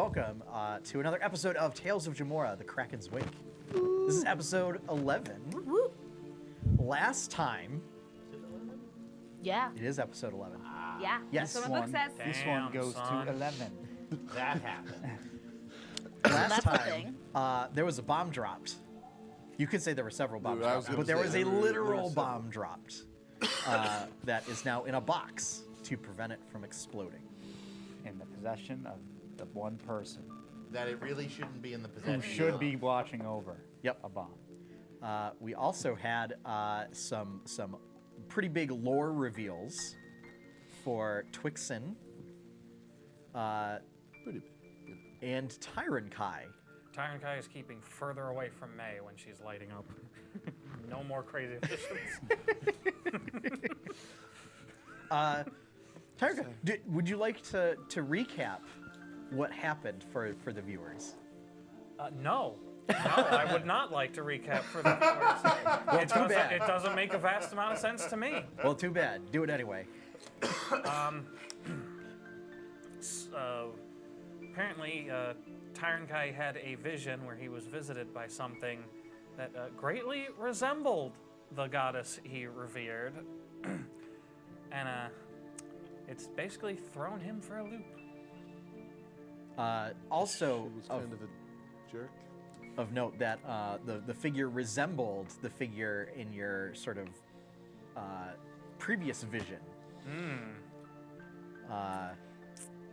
welcome to another episode of Tales of Jemmora, the Kraken's Wake. This is episode 11. Last time, Yeah. it is episode 11. Yeah. Yes. That's what my book says. This one goes son. to 11. That happened. Last That's the time, thing. there was a bomb dropped. You could say there were several bombs I was dropped, gonna but there say was a there were literal several. bomb dropped that is now in a box to prevent it from exploding. In the possession of the one person That it really shouldn't be in the possession. who should be watching over Yep. a bomb. We also had some pretty big lore reveals for Twixen Pretty big. and Tyron Kai. Tyron Kai is keeping further away from May when she's lighting up. No more crazy visions. Tyron Kai, would you like to recap what happened for the viewers? No, I would not like to recap for the viewers. Too bad. It doesn't make a vast amount of sense to me. Well, too bad. Do it anyway. Apparently, Tyron Kai had a vision where he was visited by something that greatly resembled the goddess he revered. And it's basically thrown him for a loop. Also, It was kind of a jerk. of note that the figure resembled the figure in your sort of previous vision.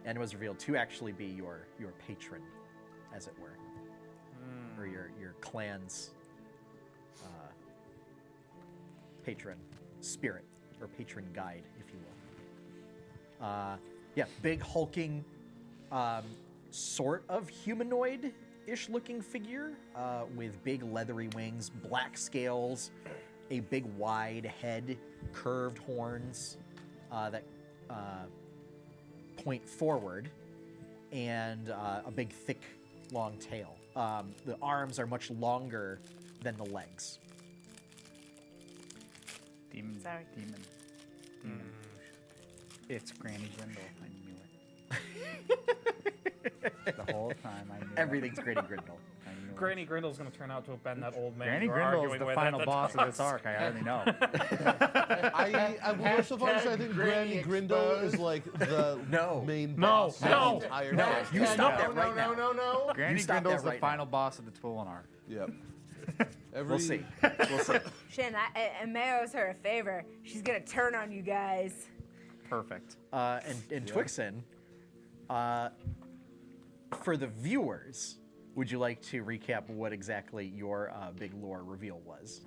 And was revealed to actually be your patron, as it were, or your clan's patron spirit or patron guide, if you will. Yeah, big hulking, sort of humanoid-ish looking figure with big leathery wings, black scales, a big wide head, curved horns that point forward, and a big, thick, long tail. The arms are much longer than the legs. Demon. Sorry. Demon. It's Granny Grindle. I knew it. The whole time I knew Everything's Granny Grindle. I knew Granny Grindle's going to turn out to have been that old man Granny you were Grindle is arguing the with final at boss of this dusk. arc. I already know. I will so far as I think Granny Granny Grindle is like the No. main No, boss of no, the entire no. thing. You stop that no, right now. no. Granny stop Grindle's that the right now. final boss of the Toolin arc. Yep. We'll see. We'll see. Shin, and May owes her a favor. She's gonna turn on you guys. Perfect. And Twixen, for the viewers, would you like to recap what exactly your big lore reveal was?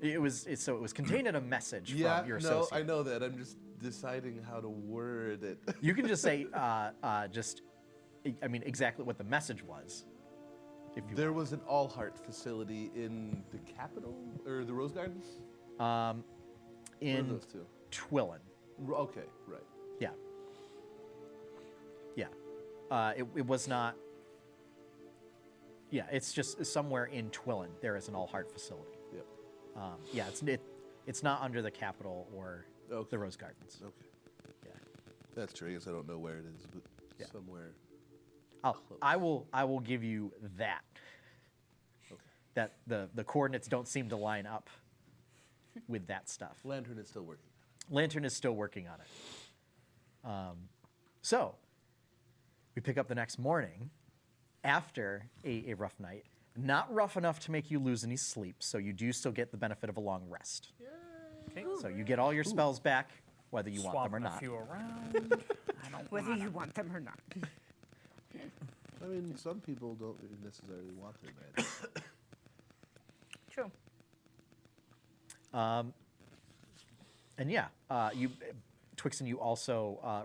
It was contained in a message Yeah, from your no, associate. I know that. I'm just deciding how to word it. You can just say, exactly what the message was. If you There was an All Heart facility in the capital, or the Rose Gardens? want. What are In those two? Twillin. Okay, right. Yeah. Yeah. It was not. Yeah, it's just somewhere in Twillin. There is an All Heart facility. Yep. Yeah, it's not under the Capitol or Okay. the Rose Gardens. Okay. Yeah. That's true. I guess I don't know where it is, but Yeah. somewhere. I will give you that. Okay. That the coordinates don't seem to line up with that stuff. Lantern is still working. Lantern is still working on it. So, we pick up the next morning after a rough night. Not rough enough to make you lose any sleep, so you do still get the benefit of a long rest. Okay. So you get all your spells back, whether you want them or Swapping not. a few around. Whether you want them or not. I mean, some people don't necessarily want their magic. True. And yeah, Twixen, you also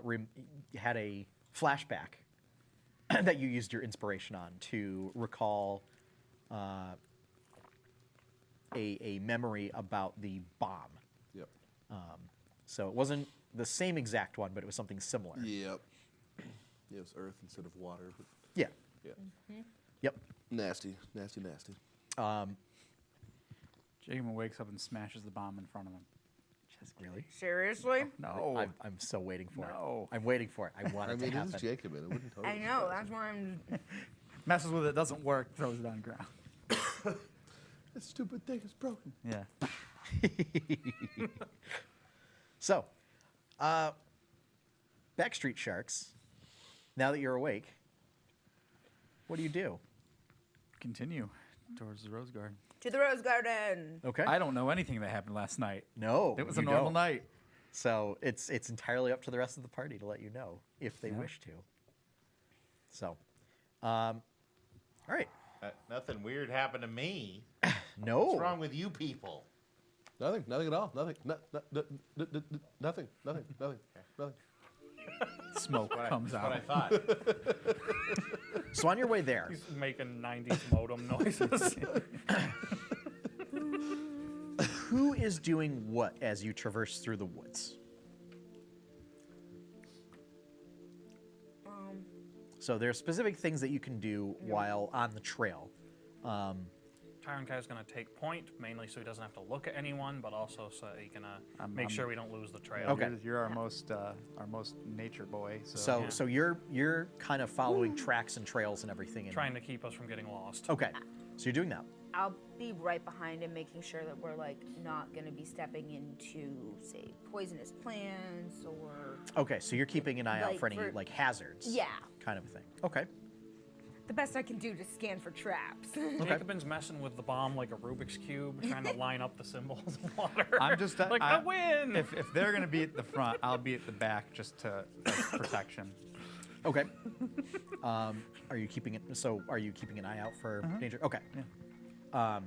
had a flashback that you used your inspiration on to recall a memory about the bomb. Yep. So it wasn't the same exact one, but it was something similar. Yep. Yeah, it was earth instead of water. But Yeah. yeah. Yep. Nasty, nasty, nasty. Jacob wakes up and smashes the bomb in front of him. Really? Seriously? No. I'm so waiting for No. it. I'm waiting for it. I want I it mean, to it is happen. Jacobin. It wouldn't totally I know. surprise That's why I'm. Messes with it, doesn't work, throws it on the ground. me. This stupid thing is broken. Yeah. So, Backstreet Sharks, now that you're awake, what do you do? Continue towards the Rose Garden. To the Rose Garden. Okay. I don't know anything that happened last night. No. It was a you normal don't. night. So it's entirely up to the rest of the party to let you know if they Yeah. wish to. So, all right. Nothing weird happened to me. No. What's wrong with you people? Nothing. Nothing at all. Nothing. Nothing. Nothing. Nothing. Nothing. Smoke comes That's what I out. thought. So on your way there, He's making 90s modem noises. who is doing what as you traverse through the woods? So there are specific things that you can do while on the trail. Tyrant Guy's going to take point, mainly so he doesn't have to look at anyone, but also so he can make sure we don't lose the trail. Okay. You're our most nature boy. So you're kind of following tracks and trails and everything. And, Trying to keep us from getting lost. Okay. So you're doing that. I'll be right behind him, making sure that we're like not gonna be stepping into, say, poisonous plants or. Okay. So you're keeping an eye out Like for any for- like hazards. Yeah. Kind of a thing. Okay. The best I can do to scan for traps. Jacobin's messing with the bomb like a Rubik's Cube, trying to line up the symbols in water. I'm just like, I win! If they're gonna be at the front, I'll be at the back just to protection. Okay. Are you keeping it? So are you keeping an eye out for danger? Okay. Yeah.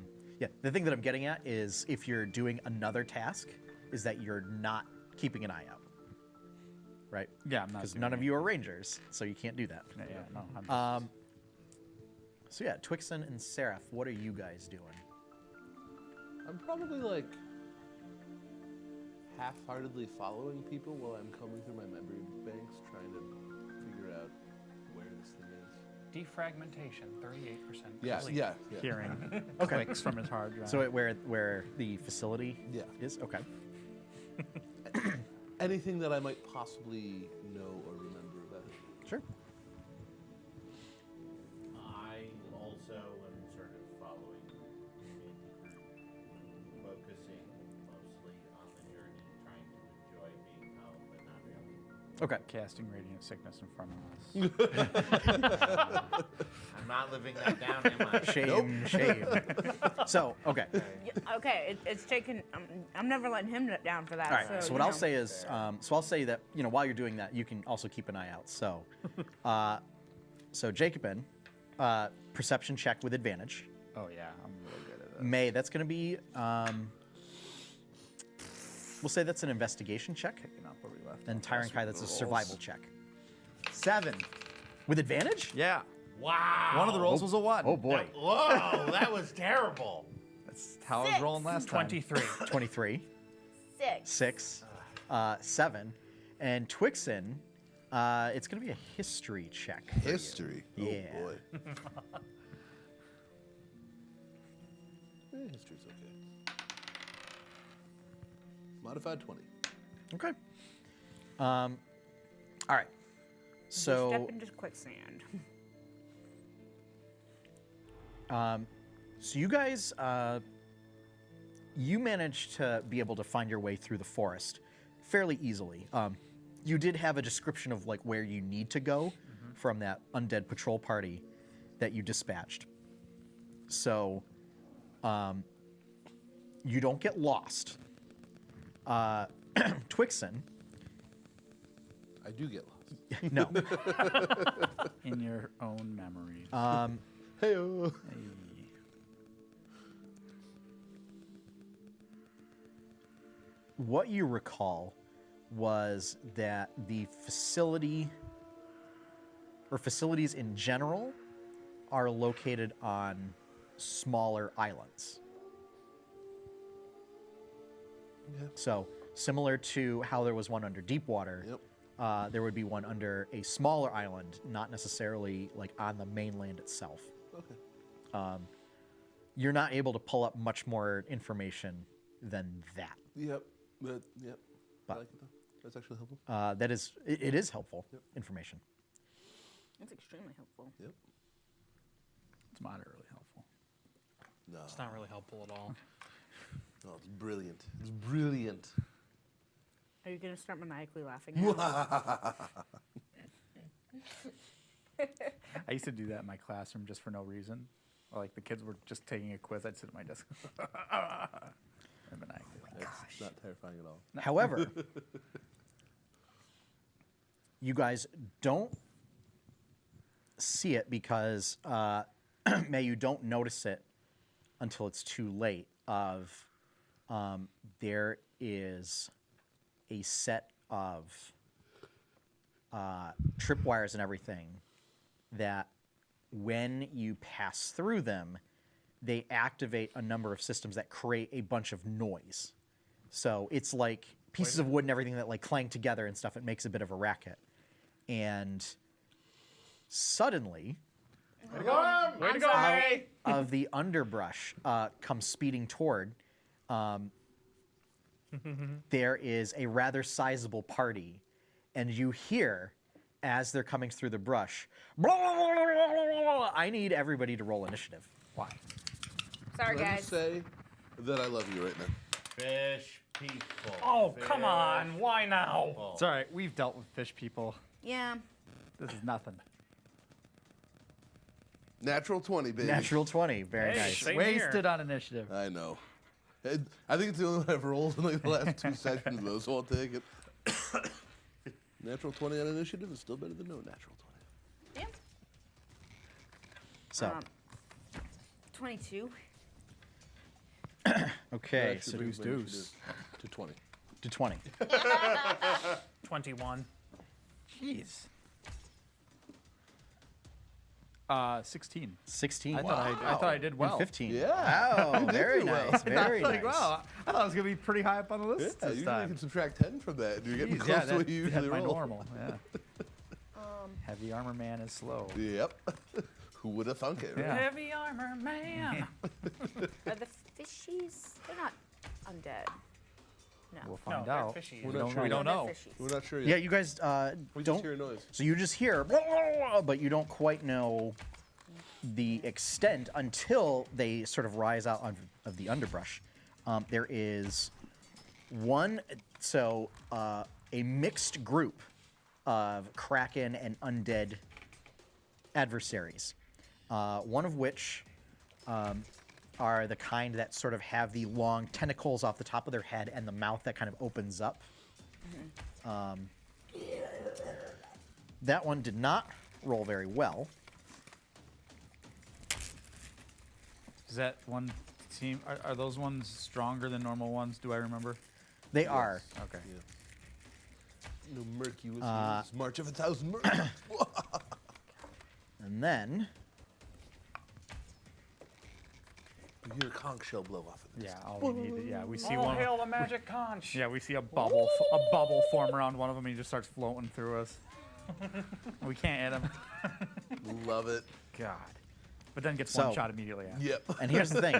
The thing that I'm getting at is if you're doing another task, is that you're not keeping an eye out, right? Yeah, I'm not. Because doing none of it. you are rangers, so you can't do that. Yeah, no. I'm just, So yeah, Twixen and Seraph, what are you guys doing? I'm probably like half-heartedly following people while I'm combing through my memory banks, trying to figure out where this thing is. Defragmentation, 38%. Yeah, complete. yeah. hearing Okay. clicks from his hard drive. So where the facility Yeah. is? Okay. Anything that I might possibly know or remember about it. Sure. I also am sort of following, focusing mostly on the journey, trying to enjoy being home, but not really. Okay. casting radiant sickness in front of us. I'm not living that down, am I? Shame, shame. So, okay. Yeah, okay, it's taken. I'm never letting him down for that. All right. So what you I'll know. say is, so I'll say that while you're doing that, you can also keep an eye out. So, so Jacobin, perception check with advantage. Oh yeah, I'm really good at this. May, that's going to be, we'll say that's an investigation check. Picking up where we left. And Tyrant Kai, that's a survival check. 7. With advantage? Yeah. Wow. One of the rolls was a 1. Oh boy. Whoa, that was terrible. That's how I was rolling last time. 23. 23, 6. 6, 7. And Twixen, it's going to be a history check. for you. History. Yeah. Oh boy. History's okay. Modified 20. Okay. All right. So, Step into quicksand. so you guys, you managed to be able to find your way through the forest fairly easily. You did have a description of like where you need to go from that undead patrol party that you dispatched. So, you don't get lost. Twixen, I do get lost. no. In your own memories. Hey-oh. Hey. What you recall was that the facility or facilities in general are located on smaller islands. Yeah. So similar to how there was one under Deepwater, Yep. there would be one under a smaller island, not necessarily like on the mainland itself. Okay. You're not able to pull up much more information than that. Yep. Yep. But- I like it though. That's actually helpful. That is, it is helpful information. That's extremely helpful. Yep. It's moderately helpful. No. It's not really helpful at all. No, it's brilliant. It's brilliant. Are you gonna start maniacally laughing? At me? I used to do that in my classroom just for no reason. Like the kids were just taking a quiz, I'd sit at my desk. And maniacally laugh. That's not terrifying at all. However, you guys don't see it because May, you don't notice it until it's too late. There is a set of tripwires and everything that when you pass through them, they activate a number of systems that create a bunch of noise. So it's like pieces of wood and everything that like clang together and stuff. It makes a bit of a racket. And suddenly, Way to go, out May! of the underbrush comes speeding toward. There is a rather sizable party, and you hear, as they're coming through the brush, "Blah, blah, blah, blah, blah, blah." I need everybody to roll initiative. Why? Sorry, Can I guys. just say that I love you right now. Fish people. Oh, come on. Why now? people. It's all right. We've dealt with fish people. Yeah. This is nothing. Natural 20, baby. Natural 20, very Hey, nice. same Wasted here. on initiative. I know. I think it's the only one I've rolled in like the last 2 sessions, though, so I'll take it. Natural 20 on initiative is still better than no natural 20. Yeah. So, 22. okay, That so should brings my deuce. initiative to 20. to 20. 21. Jeez. 16. 16. I thought I did well. And 15. Yeah. Wow, You did very do well. nice. Very like, nice. wow, I thought I was gonna be pretty high up on the Yeah, list this usually you time. can subtract 10 from that, and you're getting Jeez, close yeah, to what you that's usually my roll. normal. Yeah. Heavy armor man is slow. Yep. Who would have thunk it? Right? Yeah. Heavy armor man. Are the fishies? They're not undead. No. We'll No, find they're out. fishy. We We're not don't, sure we yet. don't They're know. fishies. We're not sure yet. Yeah, you guys We don't. just hear a noise. So you just hear, but you don't quite know the extent until they sort of rise out of the underbrush. There is one, a mixed group of Kraken and undead adversaries. One of which are the kind that sort of have the long tentacles off the top of their head and the mouth that kind of opens up. That one did not roll very well. Is that one team? Are those ones stronger than normal ones? Do I remember? They are. Okay. No Mercury. March of 1,000 Merc. And then You hear a conch shell blow off of this. Yeah. All we need. Yeah. We see All one. hail the magic conch. Yeah, we see a bubble form around one of them, and he just starts floating through us. We can't hit him. Love it. God. But then gets So- one shot immediately after. Yep. and here's the thing.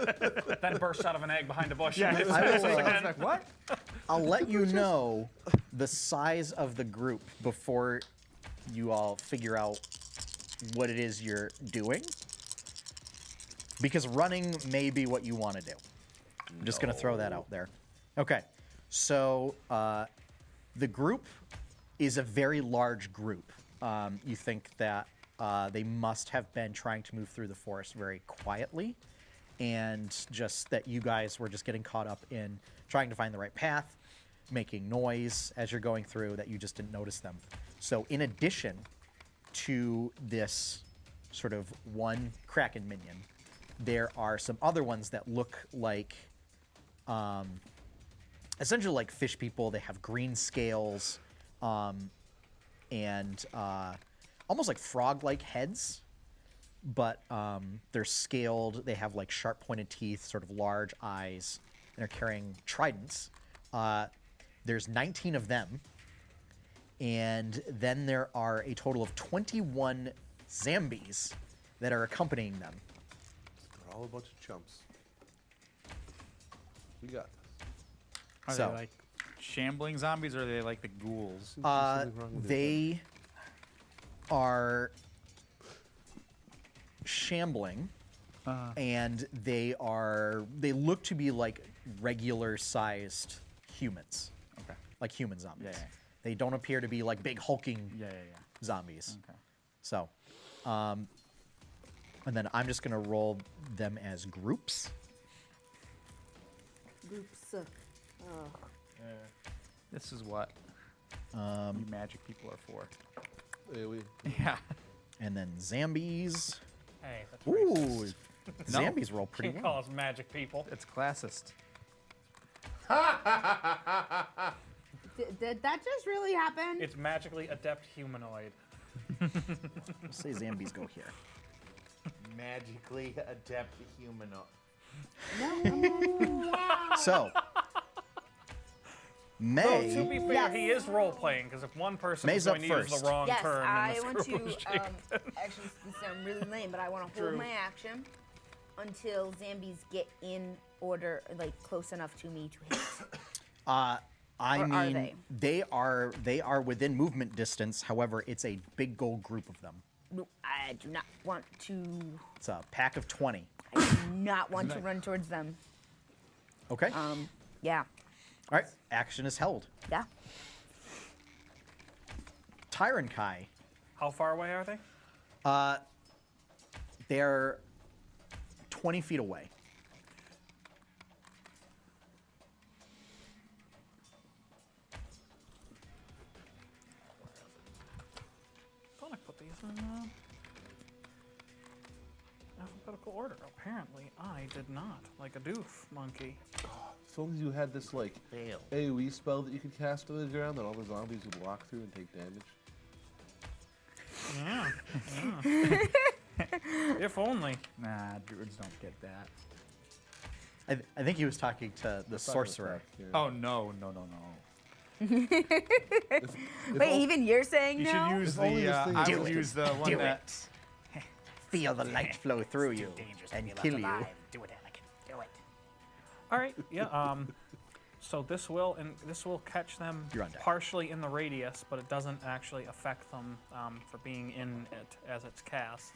Then bursts out of an egg behind a bush. Yeah. and It's I will, like, what? I'll let you know the size of the group before you all figure out what it is you're doing. Because running may be what you want to do. I'm just going to throw that out there. Okay. So the group is a very large group. You think that they must have been trying to move through the forest very quietly, and just that you guys were just getting caught up in trying to find the right path, making noise as you're going through, that you just didn't notice them. So in addition to this sort of one Kraken minion, there are some other ones that look like essentially like fish people. They have green scales and almost like frog-like heads, but they're scaled. They have like sharp-pointed teeth, sort of large eyes, and they're carrying tridents. There's 19 of them, and then there are a total of 21 zombies that are accompanying them. They're all a bunch of chumps. We got this. Are So- they like shambling zombies, or are they like the ghouls? something wrong with They are shambling, and they look to be like regular-sized humans, Okay. like human zombies. Yeah. They don't appear to be like big hulking Yeah. zombies. Okay. So, and then I'm just gonna roll them as groups. Groups. This is what you magic people are for. AoE. Yeah. And then zombies. Hey, that's Ooh, racist. zombies roll pretty Can't well. call us magic people. It's classist. Did that just really happen? It's magically adept humanoid. We'll say zombies go here. Magically adept humanoid. So, Though, to May. be fair, he is role playing because if one person May's is going up to use first. the wrong Yes, term, I then want the to. screw will shake. Actually, this sounds really lame, but I want to hold True. my action until zombies get in order, like close enough to me to hit. I Or are mean, they are within movement distance. However, it's a big gold group of them. No, I do not want to. It's a pack of 20. I do not want to run towards them. Okay. Yeah. All right. Action is held. Yeah. Tyron Kai. How far away are they? They're 20 feet away. I thought I put these in alphabetical order. Apparently, I did not. Like a doof monkey. If only you had this like Fail. AoE spell that you could cast on the ground that all the zombies would walk through and take damage. Yeah. If only. Nah, druids don't get that. I think he was talking to the sorcerer. Yeah. Oh no. Wait, even you're saying You no? should use If only the. this thing I Do would it. use the one Do that. it. Feel the light flow through you and kill you. Do it, Anakin. Do it. All right. Yeah. So this will catch them You're on deck. partially in the radius, but it doesn't actually affect them for being in it as it's cast.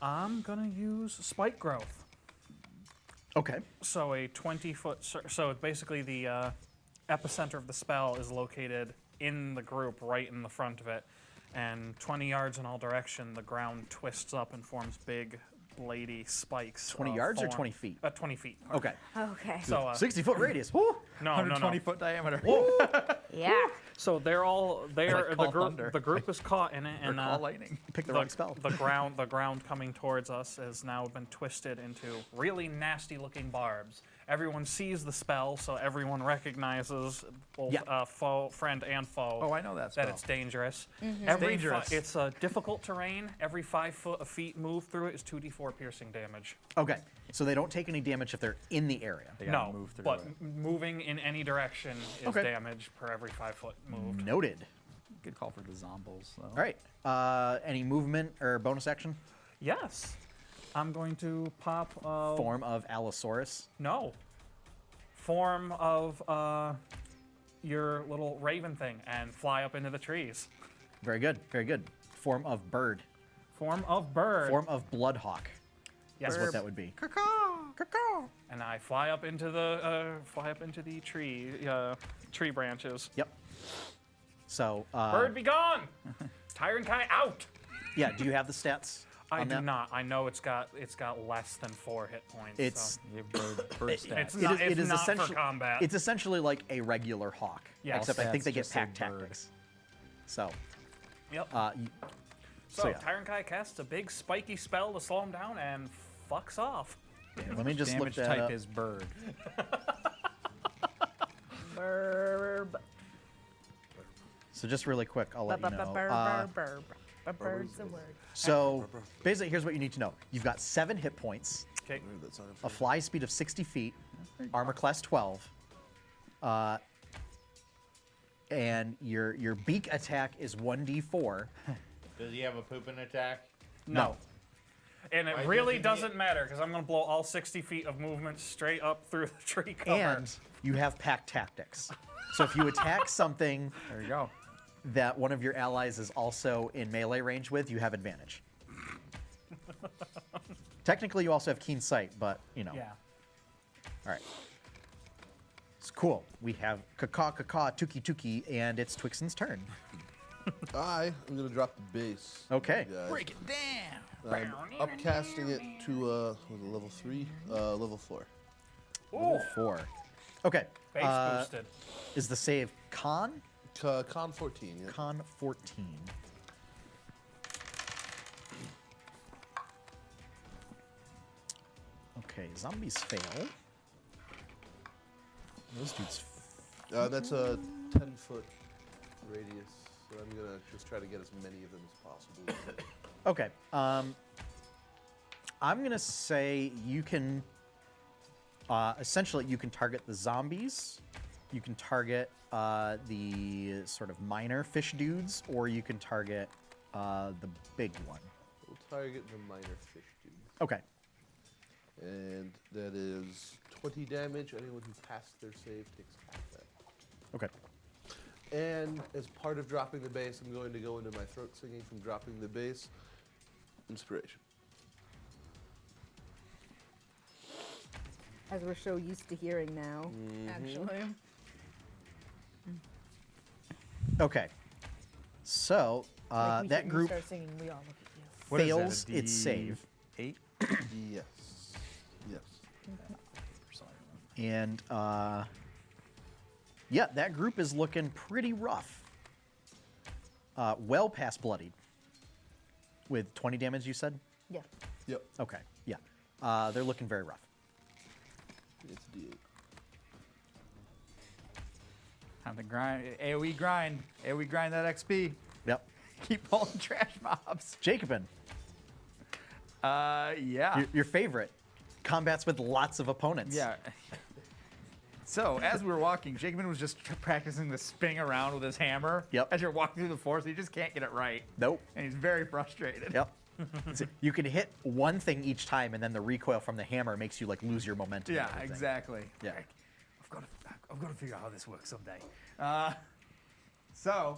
I'm gonna use spike growth. Okay. So a 20-foot. So basically, the epicenter of the spell is located in the group, right in the front of it, and 20 yards in all direction, the ground twists up and forms big, blady spikes. 20 yards or 20 feet? 20 feet. Okay. Okay. So 60-foot radius. Woo! no. 120-foot diameter. Yeah. So they're like Call Thunder. the group is caught in it, Or and call lightning. Pick the wrong spell. the ground coming towards us has now been twisted into really nasty looking barbs. Everyone sees the spell, so everyone recognizes both Yeah. friend and foe. Oh, I know that That spell. it's dangerous. It's dangerous. It's a difficult terrain. Every 5 feet move through it is 2d4 piercing damage. Okay. So they don't take any damage if they're in the area. They gotta No, move through but it. moving in any direction is Okay. damage per every 5 foot moved. Noted. Good call for the zombies. Though. All right. Any movement or bonus action? Yes. I'm going to pop. Form of Allosaurus. No. Form of your little raven thing and fly up into the trees. Very good. Very good. Form of bird. Form of bird. Form of bloodhawk. Yes. That's what that would be. And I fly up into the tree branches. Yep. So, Bird be gone. Tyron Kai out. yeah. Do you have the stats? I on do that? not. I know it's got less than 4 hit points. It's so. You have bird stats. It's not, it is not for essentially combat. It's essentially like a regular hawk. Yeah. Except I think Stats they get just say pack bird. tactics. So, Yep. so yeah. Tyron Kai casts a big spiky spell to slow him down and fucks off. Let me just look Damage that type up. is bird. Burb. So just really quick, I'll let you know. Burb. A bird's a word. So basically, here's what you need to know. You've got 7 hit points, Okay. That's not a fly speed of 60 feet, armor class 12, and your beak attack is 1d4. Does he have a pooping attack? No. And it Why really doesn't doesn't matter because I'm going to blow all 60 feet of movement straight up through the tree cover. And you have pack tactics. So if you attack something There you go. that one of your allies is also in melee range with, you have advantage. Technically, you also have keen sight, but you know. Yeah. All right. It's cool. We have Kaka, Tuki Tuki, and it's Twixen's turn. I am gonna drop the base. Okay. guys. Break it down. I'm upcasting it to was it level 3, level 4. Level 4. Okay. Base boosted. Is the save con? Con 14. Yeah. Con 14. Okay, zombies fail. Those dudes. That's a 10-foot radius, so I'm gonna just try to get as many of them as possible. Okay. I'm gonna say you can. Essentially, you can target the zombies. You can target the sort of minor fish dudes, or you can target the big one. We'll target the minor fish dude. Okay. And that is 20 damage. Anyone who passed their save takes half that. Okay. And as part of dropping the base, I'm going to go into my throat singing from dropping the base. Inspiration. As we're so used to hearing now, actually. Okay. So Like, we that should group start singing, we all look at you. What is that, a fails its save, 8? Yes. Yes. and yeah, that group is looking pretty rough. Well past bloodied. With 20 damage, you said? Yeah. Yep. Okay. Yeah. They're looking very rough. It's D8. Time to grind. AoE grind. AoE grind that XP. Yep. Keep pulling trash mobs. Jacobin, Yeah. your favorite. Combats with lots of opponents. Yeah. So, as we were walking, Jacobin was just practicing the spinning around with his hammer. Yep. As you're walking through the forest, he just can't get it right. Nope. And he's very frustrated. Yep. So you can hit one thing each time, and then the recoil from the hammer makes you like lose your momentum. and Yeah, everything. exactly. Yeah. I've got to figure out how this works someday. So,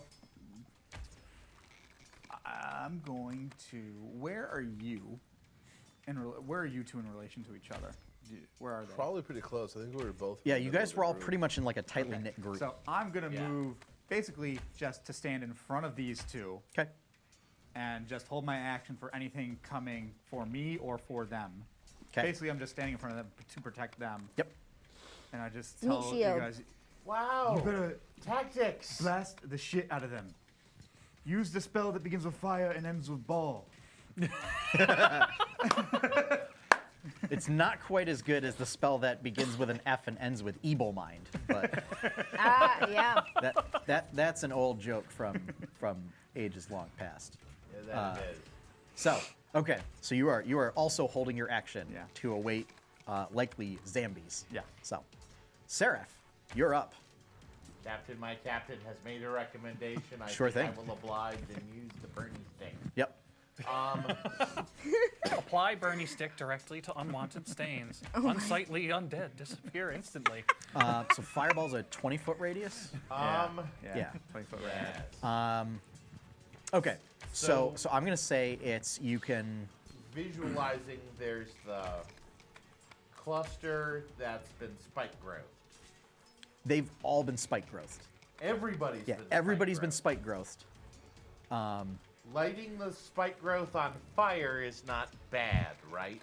I'm going to. Where are you? Where are you two in relation to each other? Where are they? Probably pretty close. I think we were both. Yeah, in the you middle guys of were the all group. pretty much in like a tightly Okay. knit group. So I'm gonna Yeah. move basically just to stand in front of these two Okay. and just hold my action for anything coming for me or for them. 'Kay. Basically, I'm just standing in front of them to protect them. Yep. And I just Meat tell you shield. guys, Wow. you better Tactics. blast the shit out of them. Use the spell that begins with fire and ends with ball. It's not quite as good as the spell that begins with an F and ends with Evil Mind, but Yeah. that's an old joke from ages long past. Yeah, that it is. So, okay, so you are also holding your action Yeah. to await likely zombies. Yeah. So, Seraph, you're up. Captain, my captain has made a recommendation. I Sure think thing. I will oblige and use the burning stick. Yep. Apply Bernie stick directly to unwanted stains. Unsightly undead disappear instantly. So fireball's a 20-foot radius. Yeah. Yeah. 20-foot Yes. Okay. So So- I'm gonna say it's you can. Visualizing, there's the cluster that's been spike growth. They've all been spike growthed. Everybody's Yeah, been everybody's been spike spike growthed. growth. Lighting the spike growth on fire is not bad, right?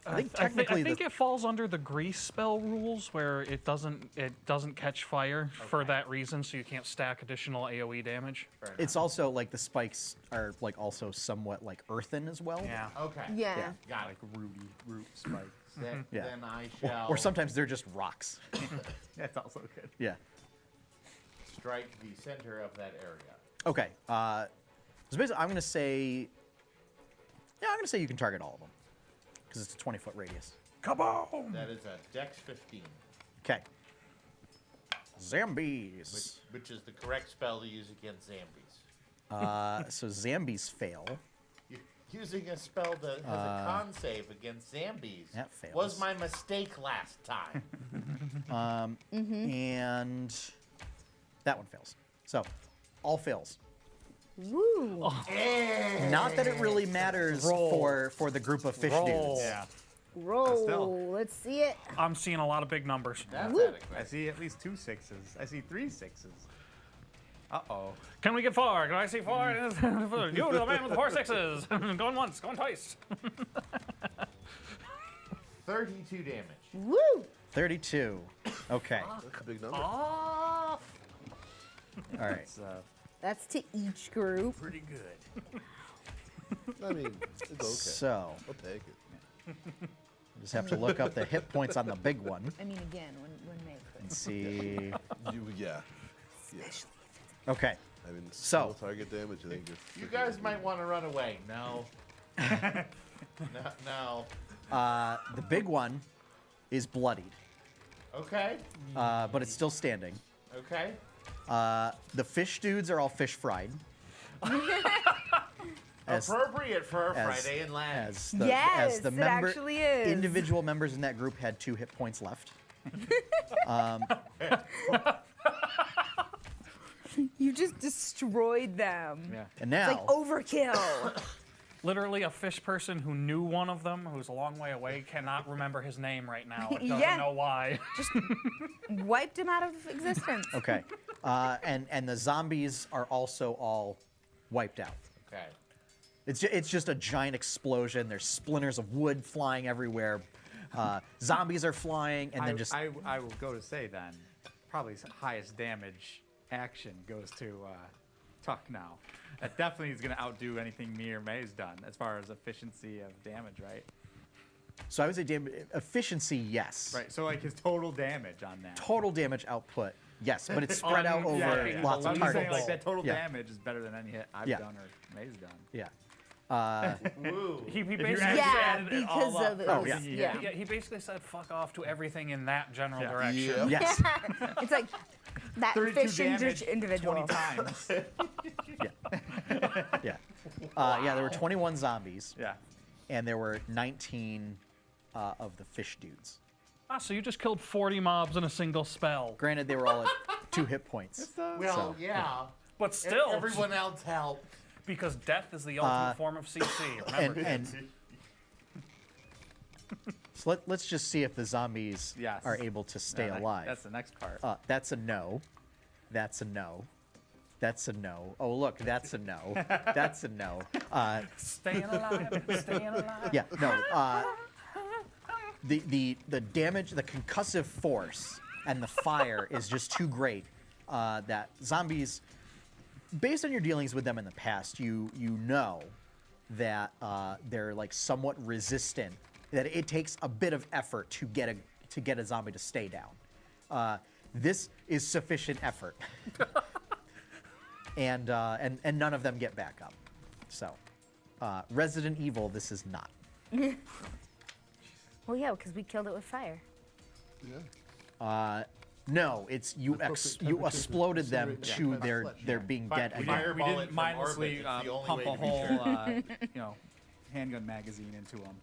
I think I technically think it falls under the grease spell rules where it doesn't catch fire for that reason, so you can't stack additional AoE damage. Fair it's also like the spikes are like also somewhat like earthen as well. Yeah. enough. Okay. Yeah. Got Like it. root spikes. Then, Yeah. then I Or, shall or sometimes they're just rocks. That's also good. Yeah. strike the center of that area. Okay. So basically, I'm gonna say. Yeah, I'm gonna say you can target all of them because it's a 20-foot radius. Kaboom! That is a Dex 15, Okay. Zombies. which is the correct spell to use against zombies. So zombies fail. using a spell that has a con save against zombies That fails. was my mistake last time. And that one fails. So, all fails. Woo! Not that it really matters for the group of fish dudes. Yeah. Roll. still. Let's see it. I'm seeing a lot of big numbers. That's Woo. I adequate. see at least 2 6s. I see 3 6s. Uh-oh. Can we get 4? Can I see 4? You, the man with the 4 6s. Going once, going twice. 32 damage. Woo! 32. Okay. That's a big number. Off. All right. It's That's to each group. pretty good. I mean, it's okay. So, I'll take it. just have to look up the hit points on the big one I mean, again, when they and see. Yeah. Okay. I mean, So- single target damage. I think you're. You guys might want to run away. No. No. The big one is bloodied, Okay. but it's still standing. Okay. The fish dudes are all fish fried. As- Appropriate for a as- Friday in Latin. As the, Yes, as the it member, actually is. individual members in that group had 2 hit points left. You just destroyed them. Yeah. And It's now, like overkill. Literally, a fish person who knew one of them, who's a long way away, cannot remember his name right now. It doesn't Yeah. know why. Wiped him out of existence. okay, and the zombies are also all wiped out. Okay. It's just a giant explosion. There's splinters of wood flying everywhere. Zombies are flying, and then just I will go to say then, probably highest damage action goes to Tuck now. That definitely is going to outdo anything me or May's done as far as efficiency of damage, right? so I would say efficiency, yes. Right. So like his total damage on that. Total damage output, yes, but it's spread out over lots So of I'm just saying targets. like that total Yeah. damage is better than any hit I've Yeah. done or May's done. Yeah. Woo. He you basically actually Yeah, added it all because up. of it. Oh, was- yeah. yeah. Yeah, he basically said fuck off to everything in that general Yeah. direction. Yeah. Yes. It's like that 32 fish damage individual. 20 times. Yeah. Yeah. There were 21 zombies, Yeah. and there were 19 of the fish dudes. Ah, so you just killed 40 mobs in a single spell. Granted, they were all at 2 hit points. Well, So, yeah. But still, Everyone else helped. because death is the ultimate form of CC. Remember, and so let's just see if the zombies Yes. are able to stay Yeah, alive. That's the next part. That's a no. That's a no. That's a no. Oh, look, that's a no. That's a no. staying alive, staying alive. Yeah, no. The damage, the concussive force, and the fire is just too great. That zombies, based on your dealings with them in the past, you know that they're like somewhat resistant. That it takes a bit of effort to get a zombie to stay down. This is sufficient effort, and none of them get back up. So, Resident Evil, this is not. Well, yeah, because we killed it with fire. Yeah. No, it's you exploded them Consider it to by the flesh. their being dead. We again. didn't- We Fireball didn't it from mindlessly orbit, it's the only pump way a to be whole, handgun magazine into them,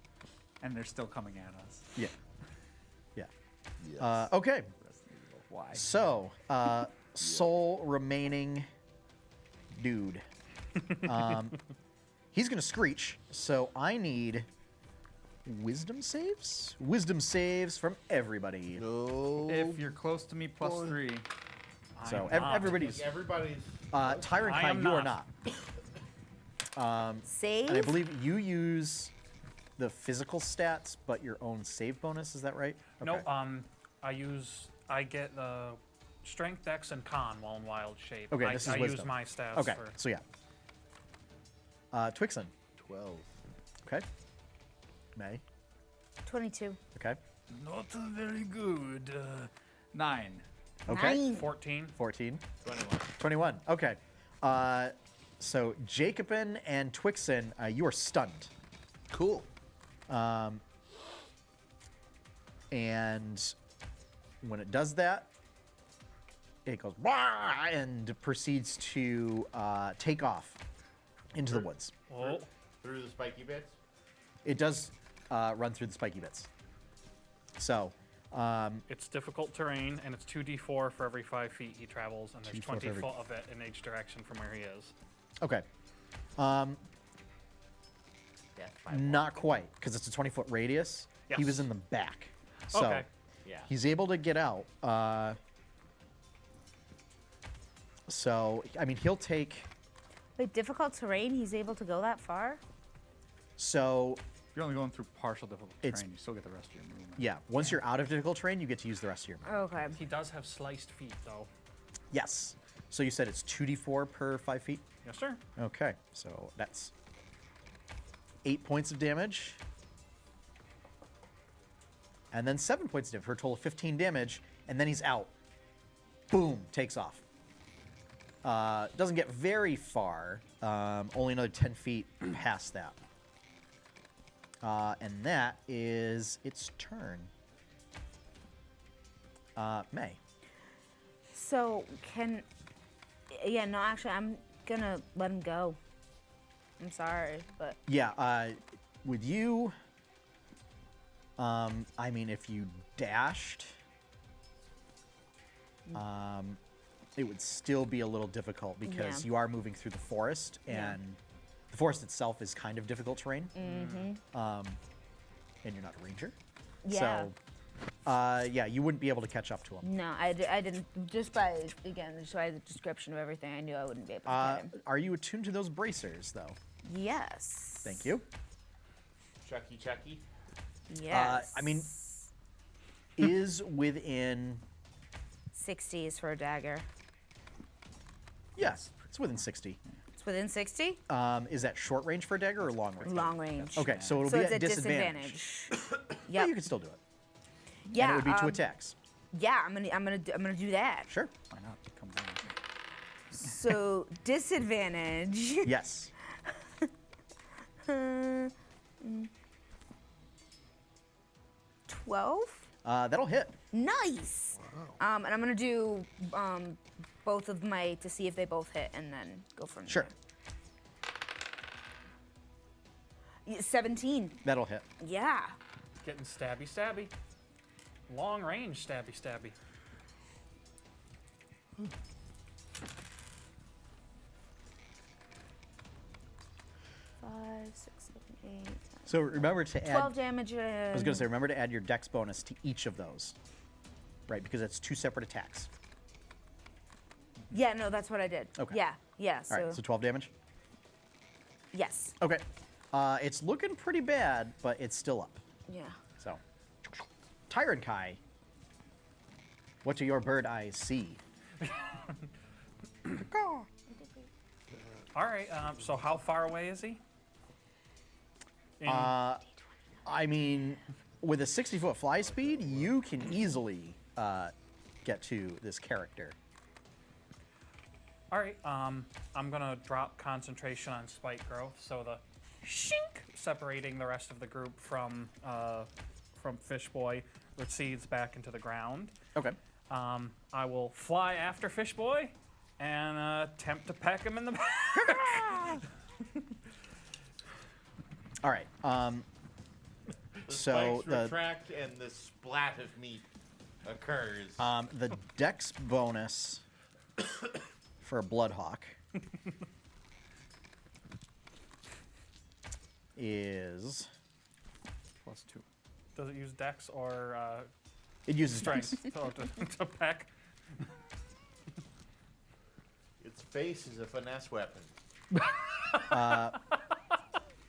and they're still coming at us. Yeah. Yeah. Yes. Okay. Resident Evil. Why? So, sole remaining dude. He's gonna screech. So I need wisdom saves. Wisdom saves from everybody. No. If you're close to me, +3. So I'm not. everybody's. Everybody's. Tyrant I Kai, am you are not. not. Save? And I believe you use the physical stats, but your own save bonus. Is that right? No, Okay. I get strength, dex, and con while in wild shape. Okay, I, this is I wisdom. use my stats Okay. for. So yeah. Twixen. 12. Okay. May. 22. Okay. Not very good. 9. Okay. 9. 14. 14. 21. 21. Okay. So Jacobin and Twixen, you are stunned. Cool. And when it does that, it goes "Wah!" and proceeds to take off into the woods. Oh, Through the spiky bits? It does run through the spiky bits. So, It's difficult terrain, and it's 2d4 for every 5 feet he travels, and there's 2d4 for 20 every- foot of it in each direction from where he is. okay. Death by Not quite, because it's a 20-foot radius. He Yes. was in the back. So Okay. Yeah. he's able to get out. So, I mean, he'll take... Wait, difficult terrain? He's able to go that far? So, You're only going through partial difficult It's- terrain. You still get the rest of your movement. yeah, once you're out of difficult terrain, you get to use the rest of your movement. Okay. He does have sliced feet, though. Yes. So you said it's 2d4 per 5 feet? Yes, sir. Okay, so that's 8 points of damage. And then 7 points of damage for a total of 15 damage, and then he's out. Boom, takes off. Doesn't get very far, only another 10 feet past that. And that is its turn. May. So yeah, no, actually, I'm gonna let him go. I'm sorry, but Yeah, with you, I mean, if you dashed, it would still be a little difficult because Yeah. you are moving through the forest, and the forest itself is kind of difficult terrain. And you're not a ranger. Yeah. So, yeah, you wouldn't be able to catch up to him. no, I didn't. Just by the description of everything, I knew I wouldn't be able to get him. Are you attuned to those bracers, though? Yes. Thank you. Chucky. Yes. I mean, is within... 60 is for a dagger. Yes, it's within 60. It's within 60. Is that short range for a dagger or long range? Long range. Okay, so it'll So be it's at a disadvantage. Yeah. Yeah, you can still do it. Yeah. And it would be two attacks. Yeah, I'm gonna do that. Sure. Why not? Come down. So disadvantage. Yes. 12. That'll hit. Nice. And I'm gonna do both of my to see if they both hit, and then go from Sure. there. 17. That'll hit. Yeah. Getting stabby. Long range stabby. 5, 6, 7, 8. So remember to add. 12 damage. I was gonna say, remember to add your dex bonus to each of those, right? Because that's two separate attacks. Yeah, no, that's what I did. Okay. Yeah. So, All right. So 12 damage. yes. Okay. It's looking pretty bad, but it's still up. Yeah. So, Tyrant Kai, what do your bird eyes see? All right. So how far away is he? In- I mean, with a 60-foot fly speed, you can easily get to this character. All right. I'm gonna drop concentration on spike growth, so the shink separating the rest of the group from Fishboy recedes back into the ground. Okay. I will fly after Fishboy and attempt to peck him in the back. All right. The So spikes the retract and the splat of meat occurs. the dex bonus for a Bloodhawk is +2. Does it use Dex or it uses Strength Dex. to peck? Its face is a finesse weapon.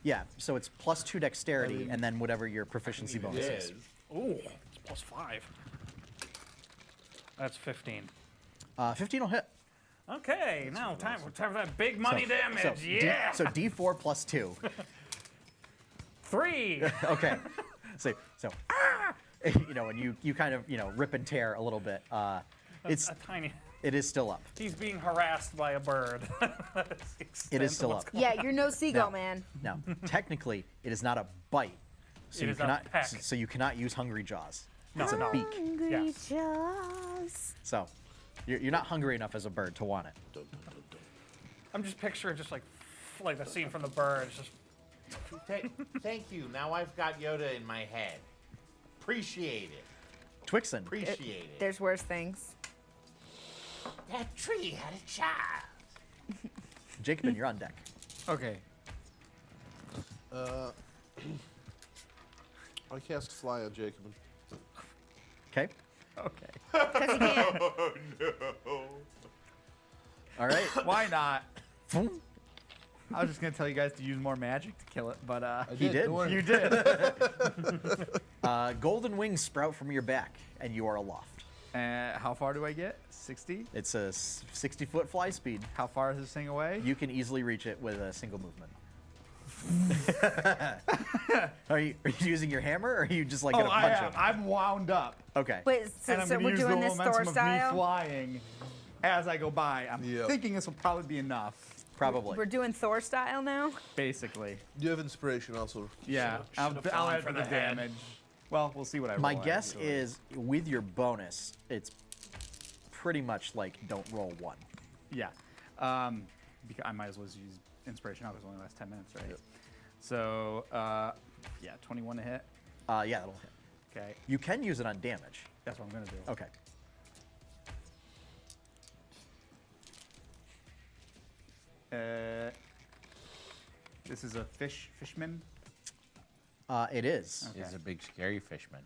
Yeah, so it's +2 dexterity and then whatever your proficiency bonus is. Ooh, it's +5. That's 15. 15 will hit. Okay, now time for that big money damage. So yeah. so D4 +2. 3. Okay. So you know, and you kind of, you know, rip and tear a little bit. It's a tiny. it is still up. He's being harassed by a bird. That's the It is extent of still what's up. going Yeah, you're no seagull, No. man. Now, technically, it is not a bite. So It you is a cannot peck. so you cannot use hungry jaws. No, It's a no. beak. Hungry Yes. jaws. So you're not hungry enough as a bird to want it. I'm just picturing just like the scene from the bird. It's just Thank you. Now I've got Yoda in my head. Appreciate it. Twixen. Appreciate it. There's worse things. That tree had a child. Jacobin, you're on deck. Okay. I cast Fly on Jacobin. Okay. Okay. Because he can. Oh no. All right. Why not? I was just gonna tell you guys to use more magic to kill it, but He did. Don't worry. you did. Golden wings sprout from your back, and you are aloft. How far do I get? 60? It's a 60-foot fly speed. How far is this thing away? You can easily reach it with a single movement. Are you using your hammer, or are you just like gonna punch him? I'm wound up, Okay. Wait, and so, I'm so gonna we're use doing the this momentum Thor of me style? flying as I go by. I'm Yep. thinking this will probably be enough, Probably. We're doing Thor style now? basically. You have inspiration also. Yeah, I'll flown add for for the the head. damage. Well, we'll see what I roll. My guess actually. is with your bonus, it's pretty much like don't roll one. Yeah. Because I might as well use inspiration. It only lasts 10 minutes, right? Yep. So, yeah, 21 to hit. Yeah, that'll hit. Okay, You can use it on damage. that's what I'm gonna do. Okay. This is a fishman. It is. Okay. He's a big scary fishman.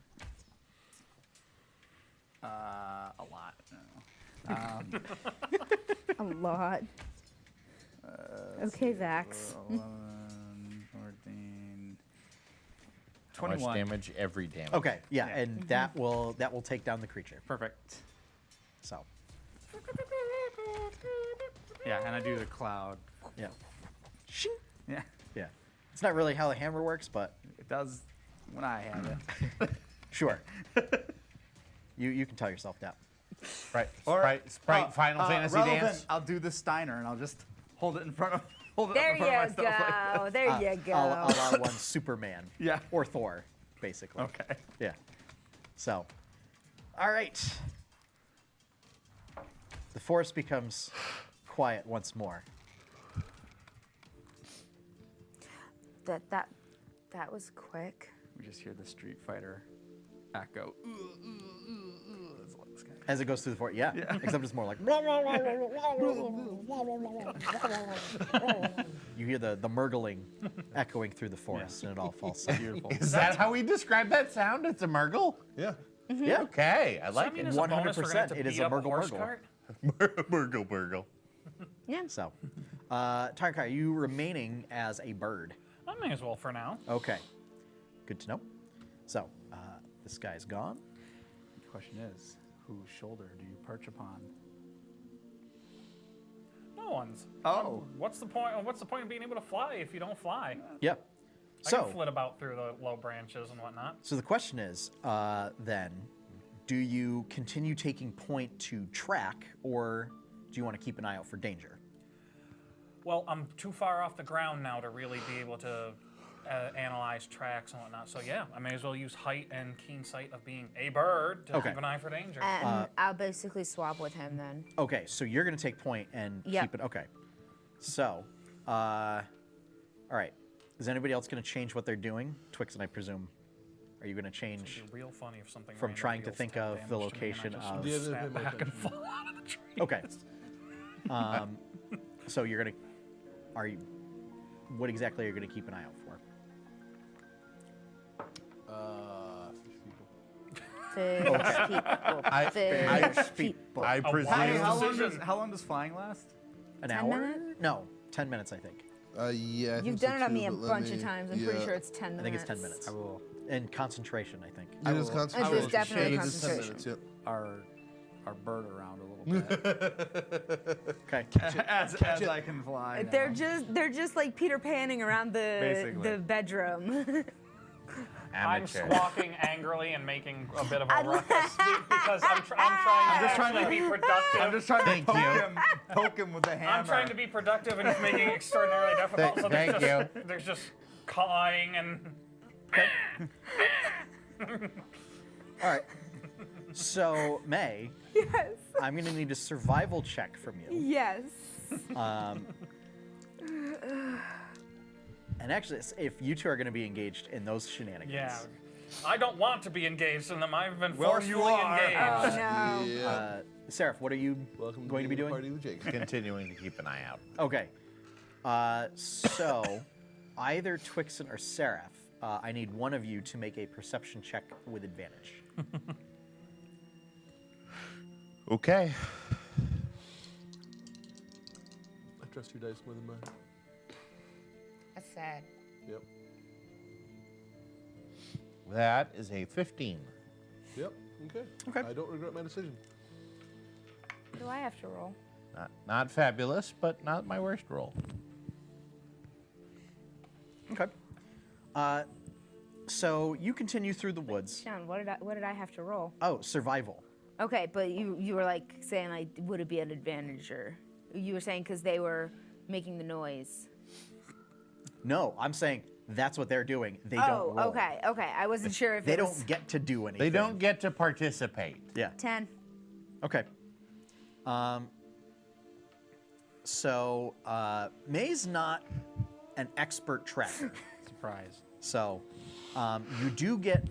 A lot. No. A lot. Okay, Vax. 11, 14, How much 21. damage? Every damage. Okay. Yeah, Yeah. and that will take down the creature. Perfect. So. Yeah, and I do the cloud. Yeah. Shing. Yeah, Yeah. It's not really how the hammer works, but it does when I have it. sure. You can tell yourself that. Sprite Final Fantasy relevant, dance. I'll do the Steiner and I'll just hold it in front of. Hold it There up in front of you myself like that. go. There you go. I'll allow one Superman. Yeah. Or Thor, basically. Okay. Yeah. So, all right. The forest becomes quiet once more. That was quick. We just hear the Street Fighter echo. That's what this guy- As it goes through the forest, yeah. Yeah. Except it's more like. You hear the murgling echoing through the forest, and it all falls silent. Beautiful. Is that how we describe that sound? It's a Murgle? Yeah. Yeah. Okay, I Does that like mean it. as a bonus we're gonna have to 100%, it is beat a up Murgle horse Murgle. cart? Murgle, Murgle. Yeah. So, Tarkar, you remaining as a bird. I may as well for now. Okay. Good to know. So, this guy's gone. The question is, whose shoulder do you perch upon? No one's. Oh. What's the point? What's the point of being able to fly if you don't fly? Yeah. I So, can flit about through the low branches and whatnot. so the question is, then, do you continue taking point to track, or do you want to keep an eye out for danger? Well, I'm too far off the ground now to really be able to analyze tracks and whatnot. So yeah, I may as well use height and keen sight of being a bird to Okay. keep an eye for danger. And I'll basically swap with him then. Okay, so you're going to take point and Yep. keep it. Okay. So, all right. Is anybody else going to change what they're doing? Twix, I presume. Are you going to change? It'd be real funny if something From random trying to deals think 10 of damage the to me and I location just of- Yeah, snap pay more back and attention. fall out of the tree. Okay. So you're going to. Are you. What exactly are you going to keep an eye out for? Fish Fish people. people. I- Fish people. I wise presume. decision. How long does flying last? An 10 hour? minutes? No, 10 minutes, I think. Yeah. I You've think done it so on too, me a but let bunch me- of times. I'm yeah. pretty sure it's 10 minutes. I think it's 10 minutes. I will. And concentration, I think. It is will- concentration. It is definitely Yeah, it is 10 concentration. minutes, Our bird around a little bit Okay. as I can fly. They're now. just like Peter Panning around the Basically. bedroom. I'm Amateur. squawking angrily and making a bit of a I ruckus because I'm trying I'm to just trying to actually be productive. I'm just trying Thank to you. poke him with the hammer. I'm trying to be productive and it's making it extraordinarily difficult. So Thank there's just cawing and All right. So, May, Yes. I'm going to need a survival check from you. Yes. And actually, if you two are going to be engaged in those shenanigans, Yeah. I don't want to be engaged in them. I've been Well, you forcefully are. engaged. No. Yeah. Seraph, what are you Welcome going to be the doing? party with Jake. Continuing to keep an eye out. Okay. So, either Twixen or Seraph, I need one of you to make a perception check with advantage. Okay. I trust your dice more than mine. That's sad. Yep. That is a 15. Yep. Okay. Okay. I don't regret my decision. Do I have to roll? Not fabulous, but not my worst roll. Okay. So you continue through the woods. Sean, what did I have to roll? Oh, survival. Okay, but you were like saying like would it be an advantage or you were saying because they were making the noise. No, I'm saying that's what they're doing. They Oh, don't roll. okay. I wasn't sure if They it was don't get to do anything. They don't get to participate. Yeah. 10. Okay. So May's not an expert tracker. Surprise. So you do get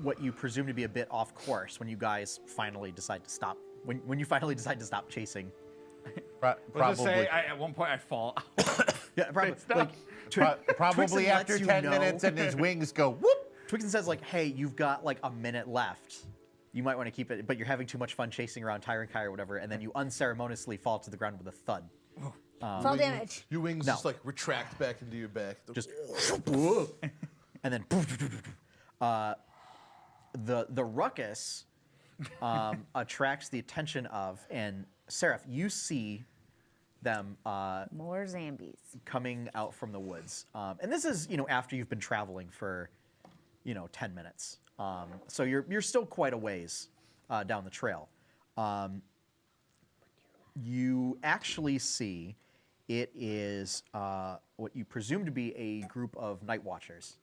what you presume to be a bit off course when you guys finally decide to stop. When you finally decide to stop chasing. Let's just Probably. say at one point I fall. Yeah, probably. It's not- Like, Probably Twixen after lets you 10 know- minutes and his wings go whoop. Twixen says like, "Hey, you've got like a minute left. You might want to keep it, but you're having too much fun chasing around Tyrant Kai or whatever." And then you unceremoniously fall to the ground with a thud. Fall damage. Your wings No. just like retract back into your back. Just and then the ruckus attracts the attention of, and Seraph, you see them More zombies. coming out from the woods, and this is after you've been traveling for 10 minutes, so you're still quite a ways down the trail. You actually see it is what you presume to be a group of night watchers,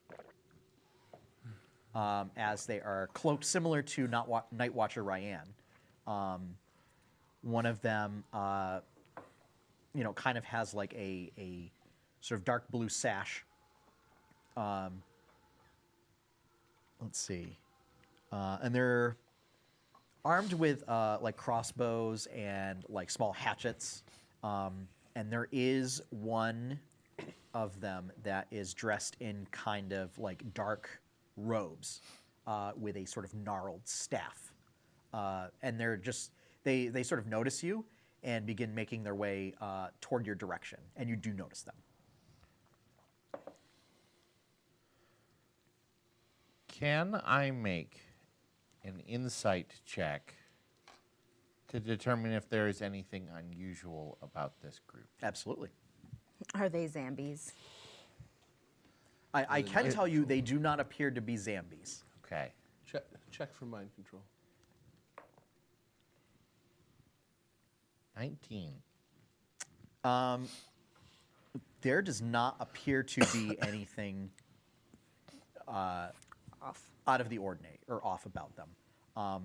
as they are cloaked similar to Night Watcher Ryan. One of them kind of has like a sort of dark blue sash. Let's see. And they're armed with like crossbows and like small hatchets. And there is one of them that is dressed in kind of like dark robes with a sort of gnarled staff. And they're just, they sort of notice you and begin making their way toward your direction. And you do notice them. Can I make an insight check to determine if there is anything unusual about this group? Absolutely. Are they zombies? I can tell you they do not appear to be zombies. Okay. Check for mind control. 19. There does not appear to be anything Off. out of the ordinary or off about them.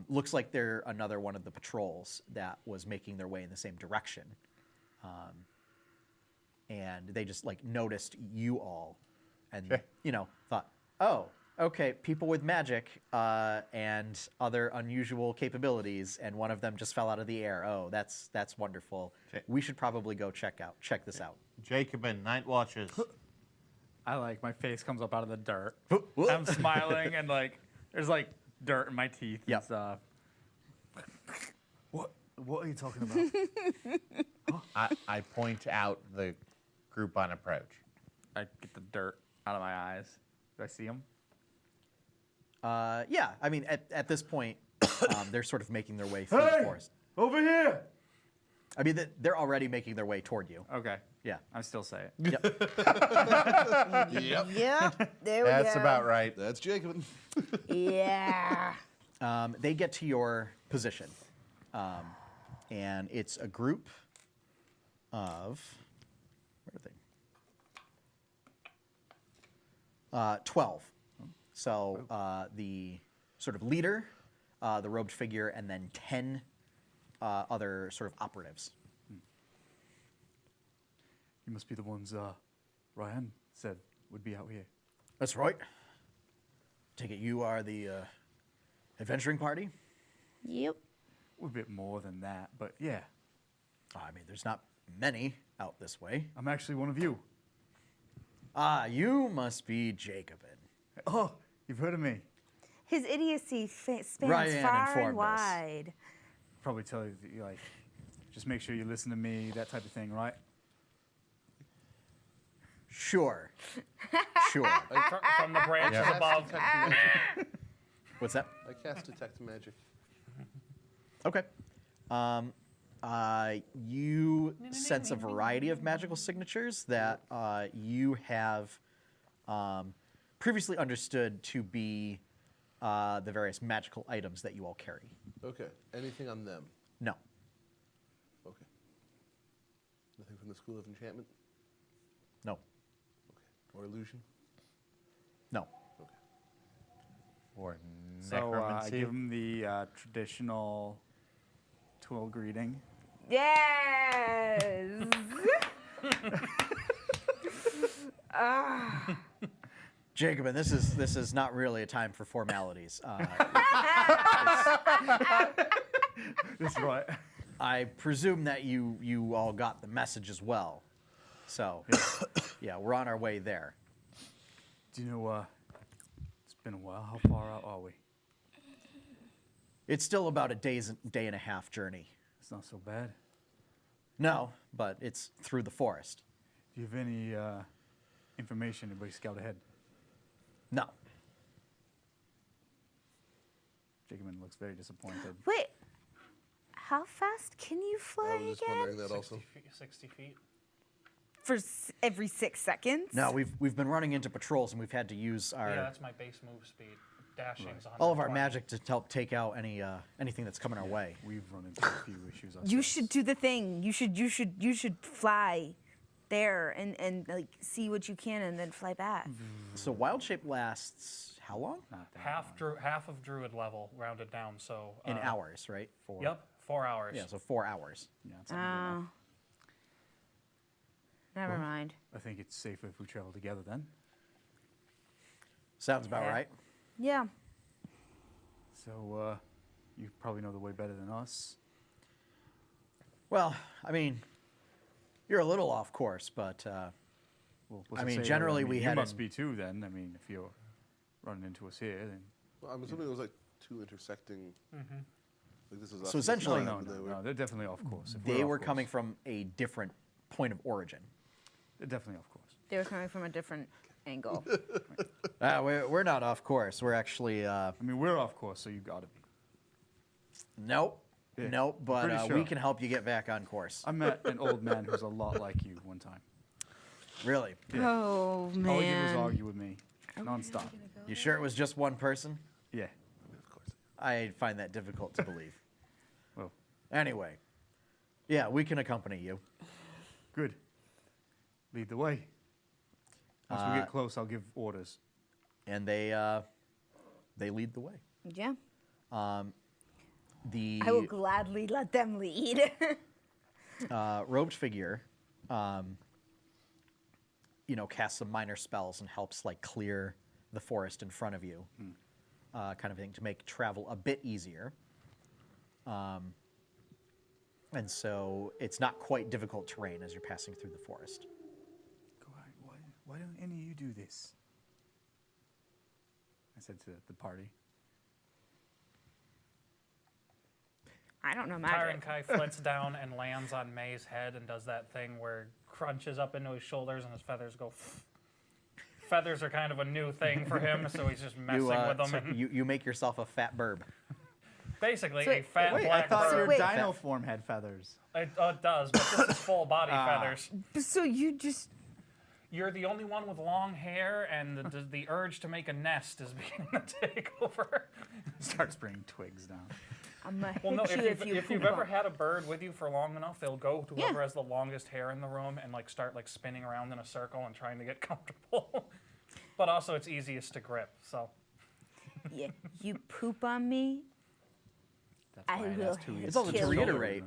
Looks like they're another one of the patrols that was making their way in the same direction. And they just like noticed you all and, thought, oh, okay, people with magic and other unusual capabilities. And one of them just fell out of the air. Oh, that's wonderful. Okay. We should probably go check this out. Jacobin, Night Watches. I like my face comes up out of the dirt. Whoop. I'm smiling and like there's like dirt in my teeth Yep. and stuff. What are you talking about? I point out the group on approach. I get the dirt out of my eyes. Do I see them? Yeah, I mean, at this point, they're sort of making their way through the forest. Over here. I mean, they're already making their way toward you. Okay. Yeah. I still say it. Yep. Yep. Yep. There we go. That's about right. That's Jacob. Yeah. They get to your position, and it's a group of, where are they? 12. So the sort of leader, the robed figure, and then 10 other sort of operatives. You must be the ones Ryan said would be out here. That's right. Take it you are the adventuring party? Yep. A bit more than that, but yeah. I mean, there's not many out this way. I'm actually one of you. Ah, you must be Jacobin. Oh, you've heard of me. His idiocy spans Ryan far and informed us. wide. Probably tell you, that you like, just make sure you listen to me, that type of thing, right? Sure. Sure. From the branches Yeah. above. Detect magic. What's that? I cast detect magic. Okay. You sense a variety of magical signatures that you have previously understood to be the various magical items that you all carry. Okay. Anything on them? No. Okay. Nothing from the School of Enchantment? No. Okay. Or illusion? No. Okay. Or So I necromancy. give him the traditional twill greeting. Yes. Jacobin, this is not really a time for formalities. That's right. I presume that you all got the message as well. So, yeah, we're on our way there. Do you know, it's been a while. How far out are we? It's still about a day and a half journey. It's not so bad. No, but it's through the forest. Do you have any information? Anybody scout ahead? No. Jacobin looks very disappointed. Wait. How fast can you fly I was just again? wondering that also. 60 feet. For every 6 seconds? No, we've been running into patrols and we've had to use our Yeah, that's my base move speed. Dashing's 120. all of our magic to help take out anything that's coming our way. We've run into a few issues ourselves. You should do the thing. You should fly there and like see what you can and then fly back. So wild shape lasts how long? Not that half of druid level rounded down. So In hours, right? For Yep, 4 hours. Yeah, so 4 hours. Yeah, it's not good enough. Never mind. I think it's safer if we travel together then. Sounds about Yeah. right. Yeah. So, you probably know the way better than us. Well, I mean, you're a little off course, but Well, I mean, generally we you had must in- be too then. I mean, if you're running into us here, then Well, I'm assuming it was like two intersecting. Like this is So essentially- no, they're definitely off course. If they off were course, coming from a different point of origin. They're definitely off course. They were coming from a different angle. We're not off course. We're actually I mean, we're off course, so you gotta be. nope, Yeah, nope. But pretty we sure. can help you get back on course. I met an old man who's a lot like you one time. Really? Oh man. All he did was argue with me, nonstop. You sure it was just one person? Yeah. Of course. I find that difficult to believe. Well, Anyway, yeah, we can accompany you. good. Lead the way. Once we get close, I'll give orders. And they lead the way. Yeah. The I will gladly let them lead. robed figure, casts some minor spells and helps like clear the forest in front of you, kind of thing to make travel a bit easier. And so it's not quite difficult terrain as you're passing through the forest. Go on. Why don't any of you do this? I said to the party. I don't know Tyron magic. Kai flits down and lands on May's head and does that thing where crunches up into his shoulders and his feathers go. Feathers are kind of a new thing for him, so he's just messing with them. So and you make yourself a fat burb. basically, So- a fat Wait, I black thought bird. Wait. your dino form had feathers. It does, but this is full body feathers. So you just You're the only one with long hair, and the urge to make a nest is beginning to take over. Starts bringing twigs down. I'm gonna Well, no, hit you if you've poop ever on- had a bird with you for long enough, they'll go to whoever Yeah. has the longest hair in the room and like start like spinning around in a circle and trying to get comfortable. But also, it's easiest to grip. So Yeah, you poop on me, That's I why it will has 2 hit ears. It's also to Kill you. reiterate.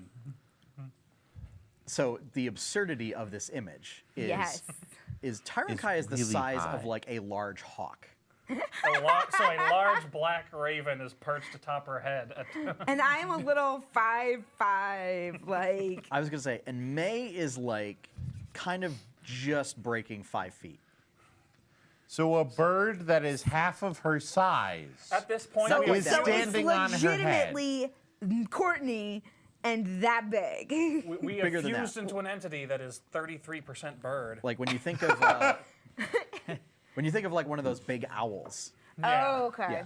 So the absurdity of this image is Yes. is Tyrankai is the really size high. of like a large hawk. So a large black raven is perched atop her head. And I am a little 5'5", like. I was gonna say, and May is like kind of just breaking 5 feet. So a bird that is half of her size. At this point, So we is have, standing on it's her head. legitimately Courtney and that big. we have bigger than that. fused into an entity that is 33% bird. Like when you think of like one of those big owls, Yeah. Oh, okay.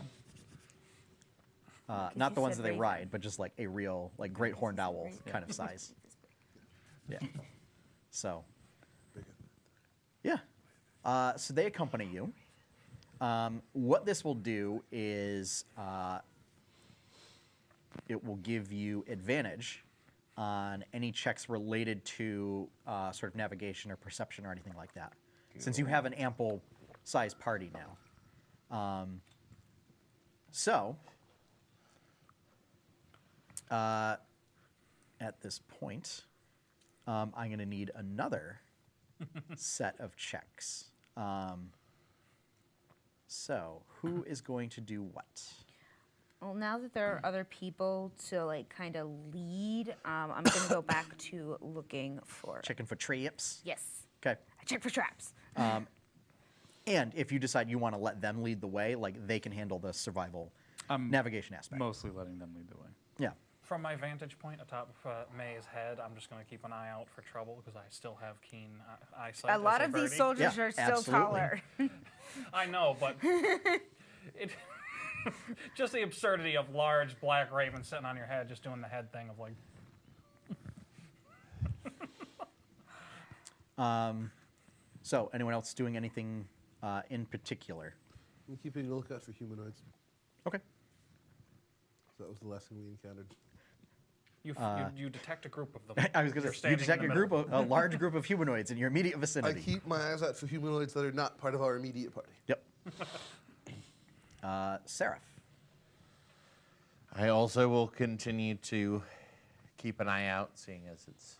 not the you ones said that they raven. ride, but just like a real like great horned owl kind of size. Yeah. So. Yeah. So they accompany you. What this will do is it will give you advantage on any checks related to sort of navigation or perception or anything like that, since you have an ample size party now. So, at this point, I'm going to need another set of checks. So, who is going to do what? Well, now that there are other people to like kind of lead, I'm gonna go back to looking for. Checking for traps? Yes, Okay. I check for traps. And if you decide you want to let them lead the way, like they can handle the survival navigation aspect. Mostly letting them lead the way. Yeah. From my vantage point atop May's head, I'm just going to keep an eye out for trouble because I still have keen eyesight. A lot as of these birdie. soldiers Yeah, are still absolutely. taller. I know, but it just the absurdity of large black ravens sitting on your head, just doing the head thing of like. So, anyone else doing anything in particular? I'm keeping a lookout for humanoids. Okay. That was the last thing we encountered. You detect a group of them. I was going You're to say, you standing in detect the a large group of humanoids in your immediate I vicinity. keep my eyes out for humanoids that are not part of our immediate party. Yep. Seraph. I also will continue to keep an eye out, seeing as it's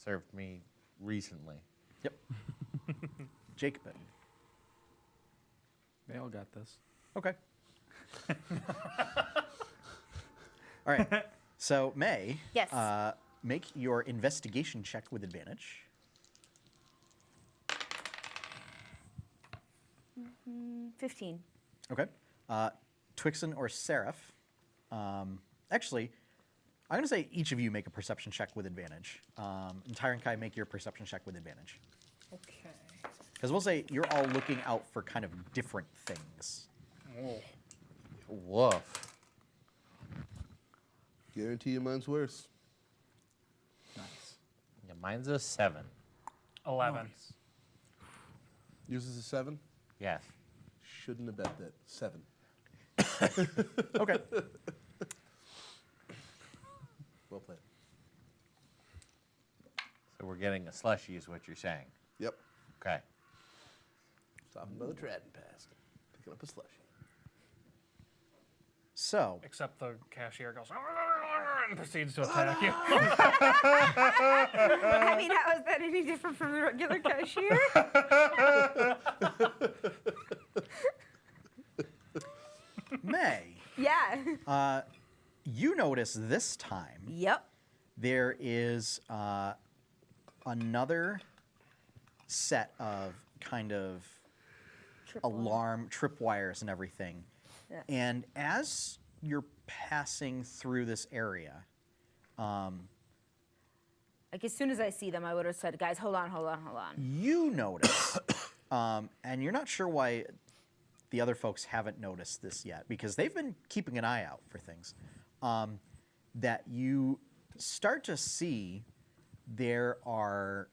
served me recently. Yep. Jacobin. They all got this. Okay. All right. So, May, Yes. make your investigation check with advantage. 15. Okay. Twixen or Seraph. Actually, I'm going to say each of you make a perception check with advantage. And Tyron Kai, make your perception check with advantage. Okay. Because we'll say you're all looking out for kind of different things. Woof. Guarantee you mine's worse. Nice. Yeah, mine's a 7. 11. Yours is a 7? Yes. Shouldn't have bet that. 7. Okay. Well played. So we're getting a slushy, is what you're saying. Yep. Okay. Stopping by the Tradden Pass. Picking up a slushie. So, Except the cashier goes and proceeds to attack you. I mean, how is that any different from the regular cashier? May, Yeah. you notice this time Yep. there is another set of kind of alarm tripwires and everything. Yeah. And as you're passing through this area, Like as soon as I see them, I would have said, "Guys, hold on, hold on, hold on." you notice, and you're not sure why the other folks haven't noticed this yet, because they've been keeping an eye out for things, that you start to see there are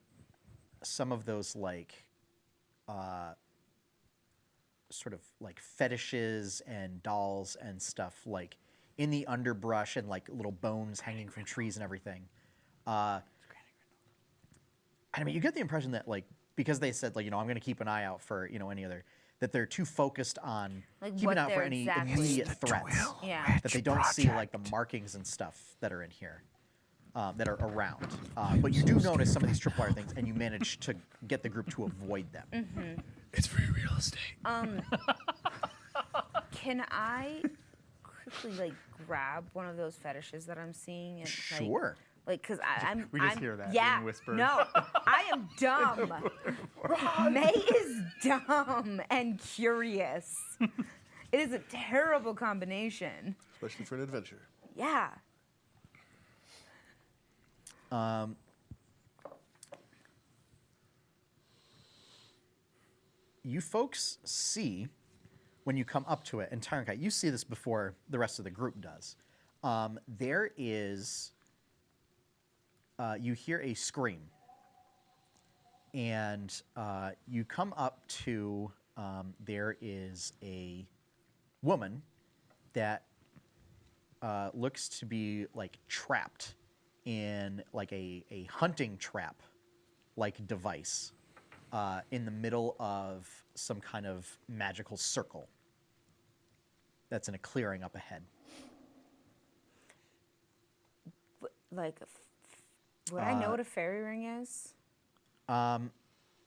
some of those like sort of like fetishes and dolls and stuff like in the underbrush, and like little bones hanging from trees and everything. I mean, you get the impression that like, because they said like, I'm going to keep an eye out for, any other, that they're too focused on Like keeping what out for they're any exactly- immediate threats. Yeah. That they don't see like the markings and stuff that are in here. that are around. But you do notice some of these tripwire things, and you manage to get the group to avoid them. It's free real estate. Can I quickly like grab one of those fetishes that I'm seeing and Sure. like cause I'm We just I'm- hear that yeah being whispered. no I am dumb. May is dumb and curious. It is a terrible combination. Especially for an adventure. Yeah. You folks see when you come up to it, and Tyrankai, you see this before the rest of the group does. There is, you hear a scream, and you come up to, there is a woman that looks to be like trapped in like a hunting trap like device in the middle of some kind of magical circle that's in a clearing up ahead. Like, would I know what a fairy ring is?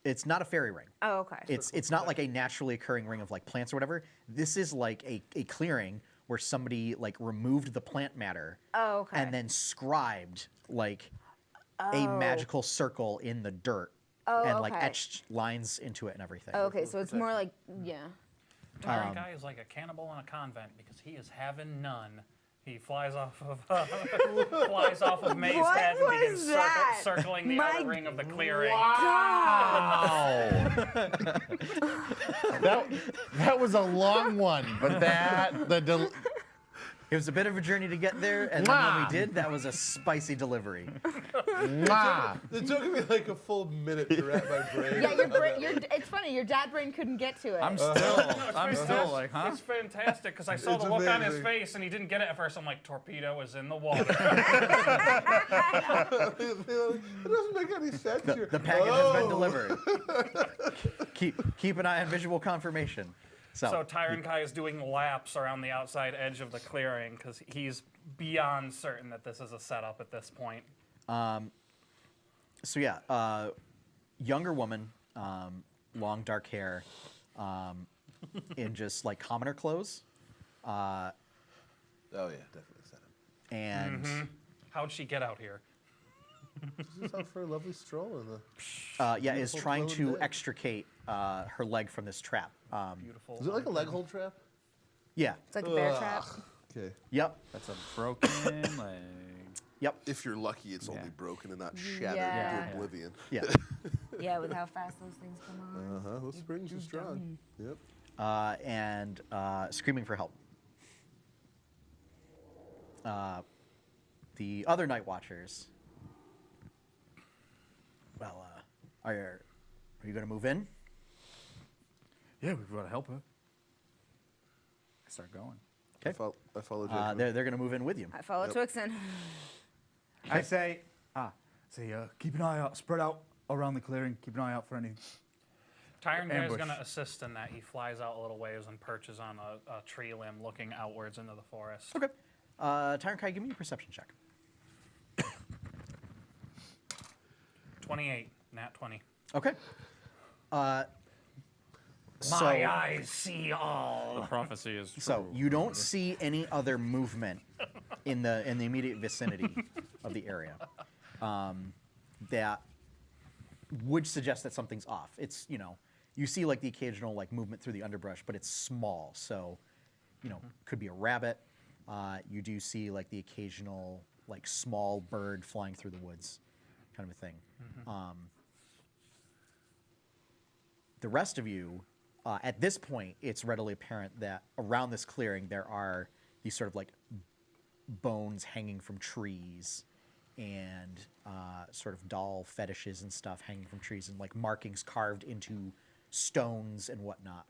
It's not a fairy ring. Oh, okay. It's not like a naturally occurring ring of like plants or whatever. This is like a clearing where somebody like removed the plant matter Oh, okay. and then scribed like a magical circle in the dirt Oh, and like okay. etched lines into it and everything. Oh, okay, so it's more like Tyrant guy is like a cannibal in a convent because he is having none. He flies off of May's What head and was begins that? circling the My outer ring of the clearing. That was a long one, but It was a bit of a journey to get there, and then when Mwah. we did, that was a spicy delivery. Mwah. It took me like a full minute to wrap my brain. yeah. Your brain, it's funny. Your dad brain couldn't get to it. I'm still like, huh? It's fantastic because I saw It's the look on his amazing. face and he didn't get it at first. I'm like, torpedo is in the water. It doesn't make any sense. here. The package has been delivered. Keep an eye on visual confirmation. So Tyrant Kai is doing laps around the outside edge of the clearing because he's beyond certain that this is a setup at this point. So yeah, younger woman, long dark hair, in just like commoner clothes, Oh yeah, definitely set up. and How'd she get out here? Just out for a lovely stroll in the. yeah, is Beautiful trying glowing to day. extricate her leg from this trap. Beautiful. Is it like a leg hold trap? Yeah. It's like a bear trap. Okay. Yep. That's a broken leg. Yep. If you're lucky, it's only broken and not shattered Yeah. into oblivion. Yeah. Yeah, with how fast those things come on. Those springs are strong. Yep. And screaming for help. The other night watchers. Well, are you going to move in? Yeah, we've got to help her. I start going. I Okay. follow Jacob. They're going to move in with you. I follow Twixen. I say, keep an eye out, spread out around the clearing. Keep an eye out for any. Tyrant Guy is Ambush. going to assist in that. He flies out a little ways and perches on a tree limb looking outwards into the forest. Okay. Tyrant Kai, give me a perception check. 28, nat 20. Okay. My eyes see all. The prophecy is true. So you don't see any other movement in the immediate vicinity of the area that would suggest that something's off. It's you see like the occasional like movement through the underbrush, but it's small. So could be a rabbit. You do see like the occasional like small bird flying through the woods, kind of a thing. The rest of you. At this point, it's readily apparent that around this clearing there are these sort of like bones hanging from trees and sort of doll fetishes and stuff hanging from trees and like markings carved into stones and whatnot.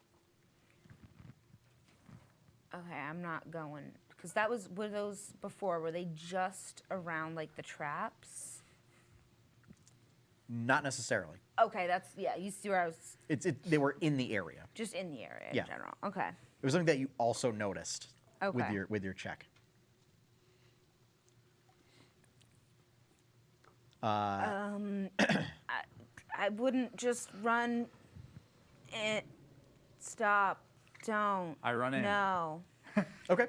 Okay, I'm not going because were those before? Were they just around like the traps? Not necessarily. Okay, you see where I was They were in the area. just in the area Yeah. in general. Okay. It was something that you also noticed Okay. with your check. I wouldn't just run. Stop. Don't. I run in. No. Okay.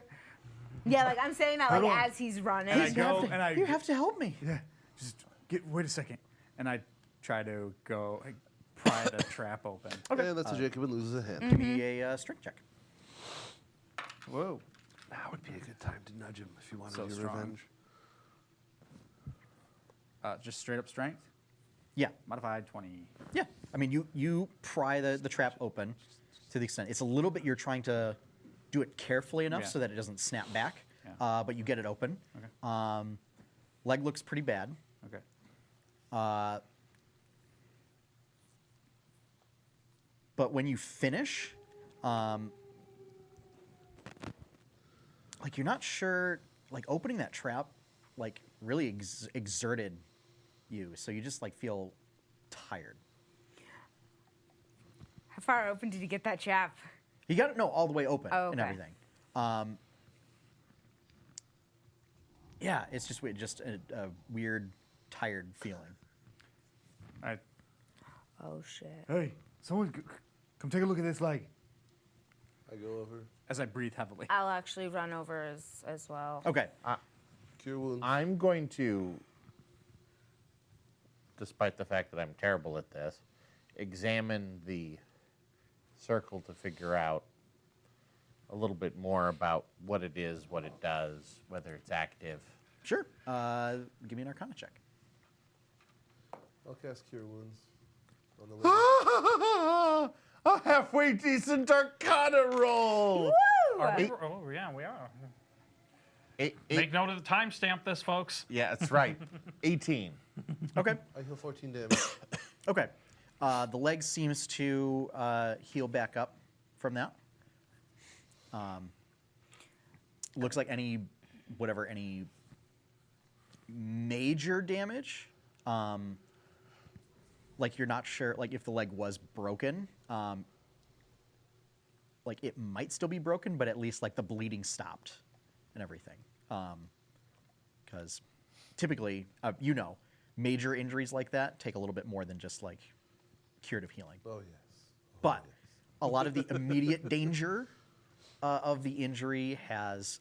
Yeah, like I'm saying that Hold like on. as he's running. And I go and I You have to help me. yeah, just wait a second, and I try to go pry the trap open. Okay. And that's a Jacob and loses a hand. Give me a strength check. Whoa. Now would be a good time to nudge him if you wanted So your strong. revenge. Just straight up strength. Yeah. Modified 20. Yeah. I mean, you pry the trap open to the extent it's a little bit. You're trying to do it carefully enough Yeah. so that it doesn't snap back. Yeah. But you get it open. Okay. Leg looks pretty bad. Okay. But when you finish, like you're not sure, like opening that trap, like really exerted you, so you just like feel tired. How far open did you get that trap? You got it, no, all the way open Oh, and okay. everything. Yeah, it's just weird, just a weird, tired feeling. I, Oh shit. hey, someone come take a look at this leg. I go over. As I breathe heavily. I'll actually run over as well. Okay. Cure wounds. I'm going to, despite the fact that I'm terrible at this, examine the circle to figure out a little bit more about what it is, what it does, whether it's active. Sure. Give me an Arcana check. I'll cast Cure Wounds on the lady. A halfway decent Arcana roll. Are we, oh, yeah, we are. Make note of the timestamp this, folks. Yeah, that's right. 18. Okay. I heal 14 damage. Okay. The leg seems to heal back up from that. Looks like any major damage, like you're not sure, like if the leg was broken, like it might still be broken, but at least like the bleeding stopped and everything. Because typically, major injuries like that take a little bit more than just like curative healing. Oh, yes. But a lot of the immediate danger of the injury has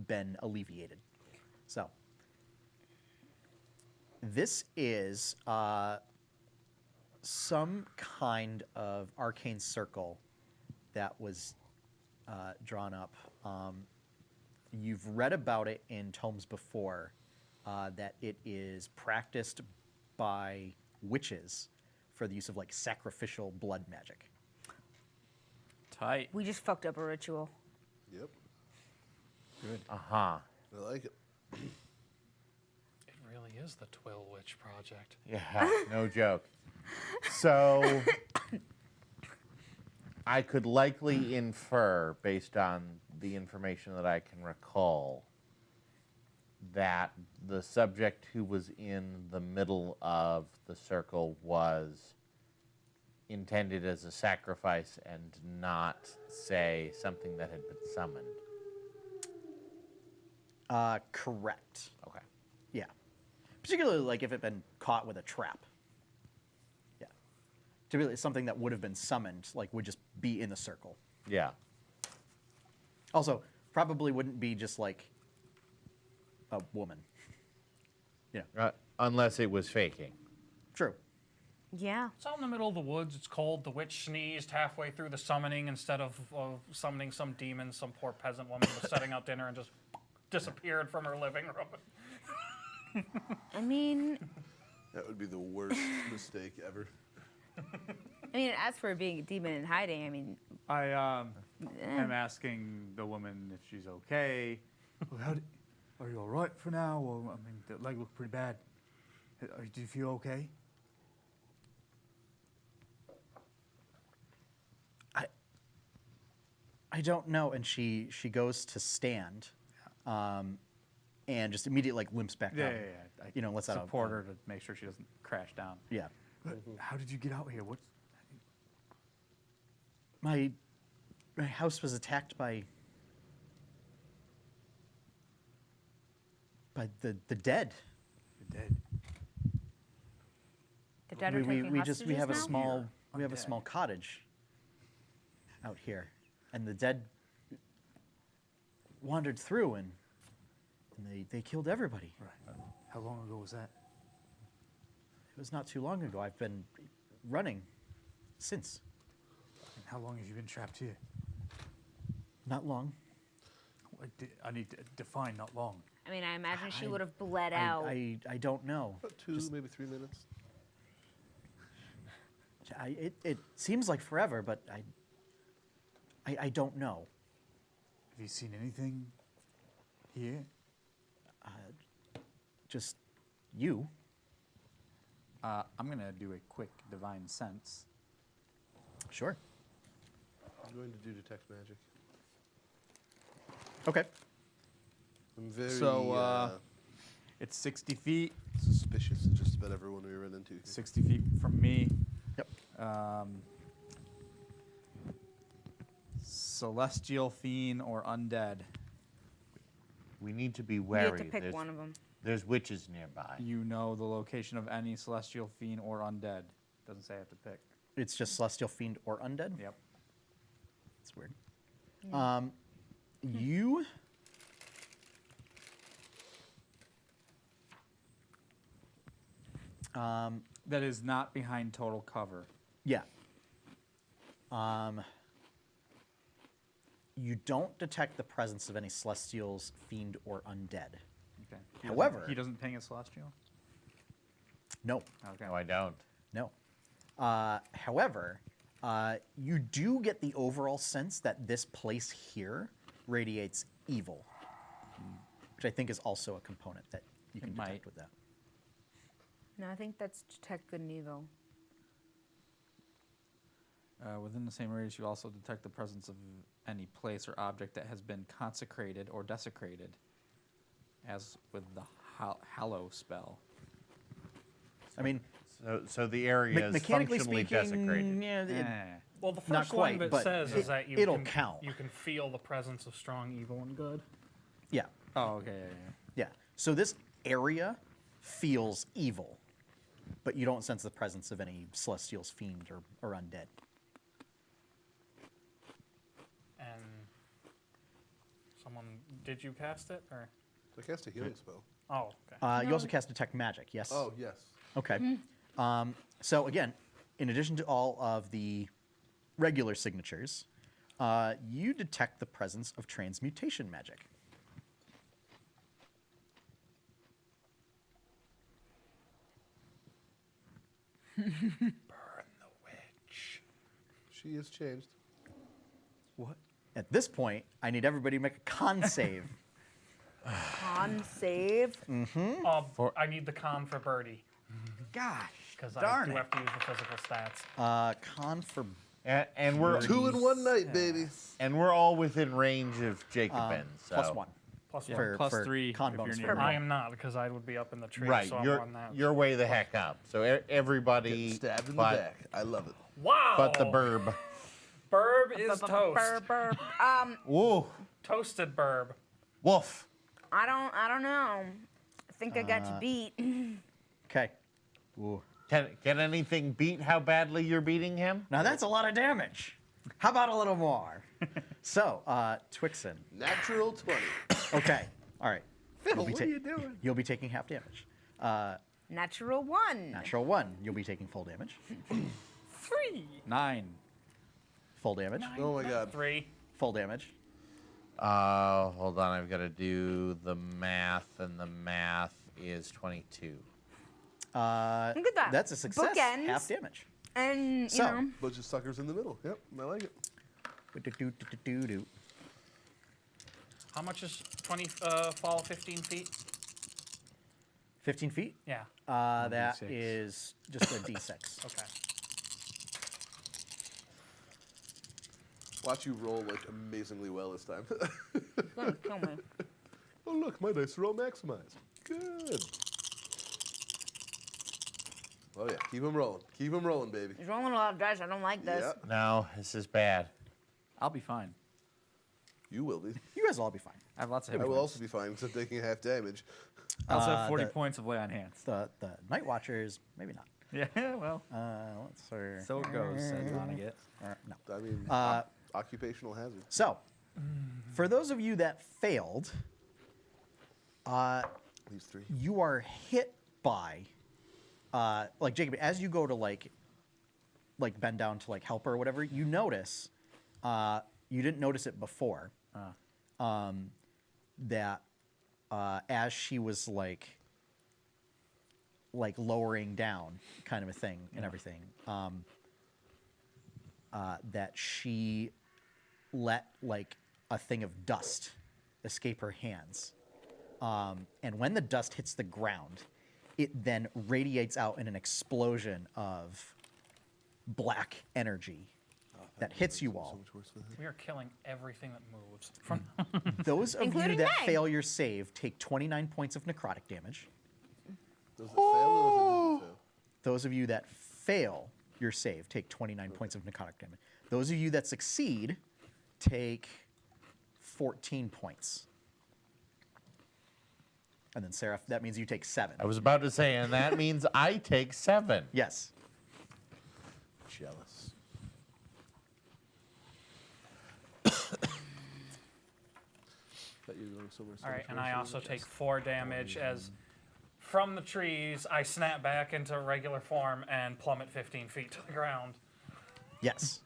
been alleviated. So this is some kind of arcane circle that was drawn up. You've read about it in tomes before, that it is practiced by witches for the use of like sacrificial blood magic. Tight. We just fucked up a ritual. Yep. Good. Uh-huh. I like it. It really is the Twill Witch Project. Yeah, no joke. So I could likely infer, based on the information that I can recall, that the subject who was in the middle of the circle was intended as a sacrifice and not, say, something that had been summoned. Correct. Okay. Yeah. Particularly like if it had been caught with a trap. Yeah. Typically something that would have been summoned, like would just be in the circle. Yeah. Also, probably wouldn't be just like a woman. Yeah. Unless it was faking. True. Yeah. It's out in the middle of the woods. It's cold. The witch sneezed halfway through the summoning. Instead of summoning some demon, some poor peasant woman was setting out dinner and just disappeared from her living room. I mean, That would be the worst mistake ever. as for being a demon in hiding, I mean, I am asking the woman if she's okay. Well, are you all right for now? Well, I mean, the leg looked pretty bad. Do you feel okay? I don't know. And she goes to stand, and just immediately like limps back Yeah, down. yeah. Lets that out. Support her to make sure she doesn't crash down. Yeah. How did you get out here? What's My house was attacked by the dead. the dead? dead are taking we hostages have a now? small cottage out here, and the dead wandered through and they killed everybody. Right. How long ago was that? It was not too long ago. I've been running since. And how long have you been trapped here? Not long. I need to define not long. I mean, I imagine she would have bled out. I don't know. About 2, maybe 3 minutes. It seems like forever, but I don't know. Have you seen anything here? Just you. I'm going to do a quick divine sense. Sure. I'm going to do detect magic. Okay. I'm very It's 60 feet. suspicious of just about everyone we run into. 60 feet from me. Yep. Celestial fiend or undead. We need to be You wary. have to pick there's, one of them. there's witches nearby. You know the location of any celestial fiend or undead. Doesn't say I have to pick. It's just celestial fiend or undead. Yep. It's weird. You. That is not behind total cover. Yeah. You don't detect the presence of any celestials, fiend, or undead. Okay. However- he doesn't ping a celestial. No. Okay. No, I don't. No. However, you do get the overall sense that this place here radiates evil, which I think is also a component that you can It detect might. with that. No, I think that's detect good and evil. Within the same radius, you also detect the presence of any place or object that has been consecrated or desecrated, as with the Hallow spell. I mean, So the area is mechanically functionally speaking, desecrated. yeah, Eh. Well, the Not first line quite, of it but says is that it'll can, count. you can feel the presence of strong evil and good. yeah, Oh, okay. Yeah. yeah. So this area feels evil, but you don't sense the presence of any celestials, fiend, or undead. And someone, did you cast it or? So I cast a healing spell. Oh, okay. You also cast detect magic. Yes. Oh, yes. Okay. So again, in addition to all of the regular signatures, you detect the presence of transmutation magic. She is changed. What? At this point, I need everybody to make a con save. Con save. I need the con for Birdie Gosh. because I Darn do it. have to use the physical stats. Con for And we're 2 in one night, baby. and we're all within range of Jacobin. So. plus one. Plus Yeah, one. plus for 3 con if bonus you're for nearby. I am not because I would be up in the tree. Right, so I'm you're on that. you're way the heck up. So everybody, Getting stabbed in but, the back. I love it. Wow. but the burb. Burb is toast. Burr, burr. Whoa, Toasted burb. woof. I don't know. I think I got you beat. Okay. Ooh. Can anything beat how badly you're beating him? Now that's a lot of damage. How about a little more? So, Twixen. Natural 20. Okay. All right. Phil, what are you doing? You'll be taking half damage. Natural 1. Natural 1, you'll be taking full damage. 3. 9. Full damage. Oh my god. 3. Full damage. Hold on, I've got to do the math, and the math is 22. Look at that. That's a success. Bookends. Half damage. And, you So- know, Bunch of suckers in the middle. Yep, I like it. Do-do-do-do-do-do. How much is 20 fall 15 feet? 15 feet? Yeah. That D6. is just a d6. Okay. Watch you roll like amazingly well this time. it's gonna kill me. Oh look, my dice are all maximized. Good. Oh yeah, keep them rolling. Keep them rolling, baby. He's rolling a lot of dice. I don't like this. Yep, No, this is bad. I'll be fine. you will be. You guys will all be fine. I have lots of I hit will points. also be fine, except taking half damage. I also have 40 the- points of lay on hands. The Night Watchers, maybe not. Yeah, well, Let's see. so it goes, said Vonnegut. No. I mean, occupational hazard. So, for those of you that failed, These three. you are hit by, like Jacob, as you go to like bend down to like help her or whatever, you notice, you didn't notice it before, that as she was like lowering down kind of a thing and everything, that she let like a thing of dust escape her hands. And when the dust hits the ground, it then radiates out in an explosion of black energy that hits you all. We are killing everything that moves. From Those of you Including that Meg. fail your save take 29 points of necrotic damage. Does it fail or does it didn't fail? Those of you that fail your save take 29 points of necrotic damage. Those of you that succeed take 14 points. And then Seraph, that means you take 7. I was about to say, and that means I take 7. Yes. Jealous. That you're going somewhere All right, and somewhere I somewhere also chest. take 4 damage as from the trees I snap back into regular form and plummet 15 feet to the ground. Yes.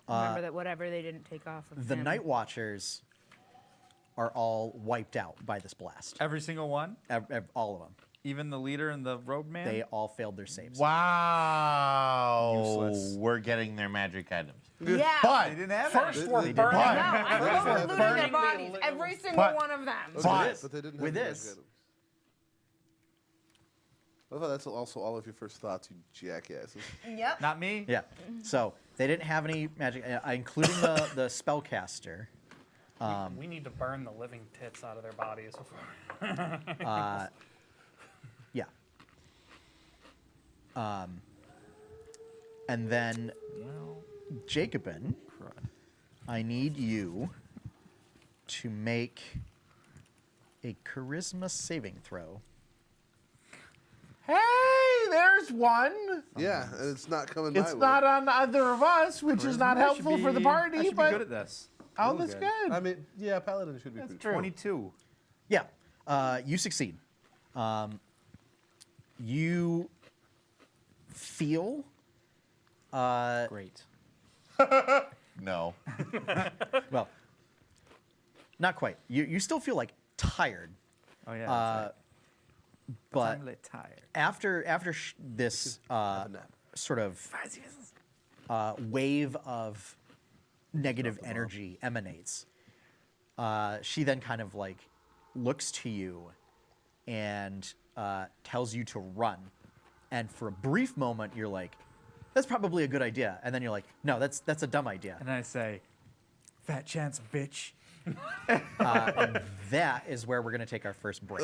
Remember that whatever they didn't take off of The him. Night Watchers are all wiped out by this blast. Every single one, All of them. even the leader and the roadman. They all failed their saves. Wow. Useless. We're getting their magic items. Yeah. But They didn't have First, any. we're They did burning. no, But- I'm But- looting their Burning bodies. the- Every single But- one of them. But- But they didn't have with the magic this- items. I thought that's also all of your first thoughts, you jackasses. Yep. Not me. Yeah. So they didn't have any magic, including the spellcaster. We need to burn the living tits out of their bodies before. Yeah. And then Jacobin, I need you to make a charisma saving throw. Hey, there's one. Yeah, and it's not coming my It's way. not on either of us, which is not I should helpful for the be- party, I should but be good at this. oh, Real that's good. I mean, yeah, Paladin should be That's pretty true. 22. Yeah, you succeed. You feel Great. No. well, not quite. You still feel like tired, Oh yeah. but I'm a little tired. after this Have a nap. sort of wave of negative energy emanates, she then kind of like looks to you and tells you to run. And for a brief moment, you're like, "That's probably a good idea," and then you're like, "No, that's a dumb idea." And I say, "Fat chance, bitch." And that is where we're gonna take our first break.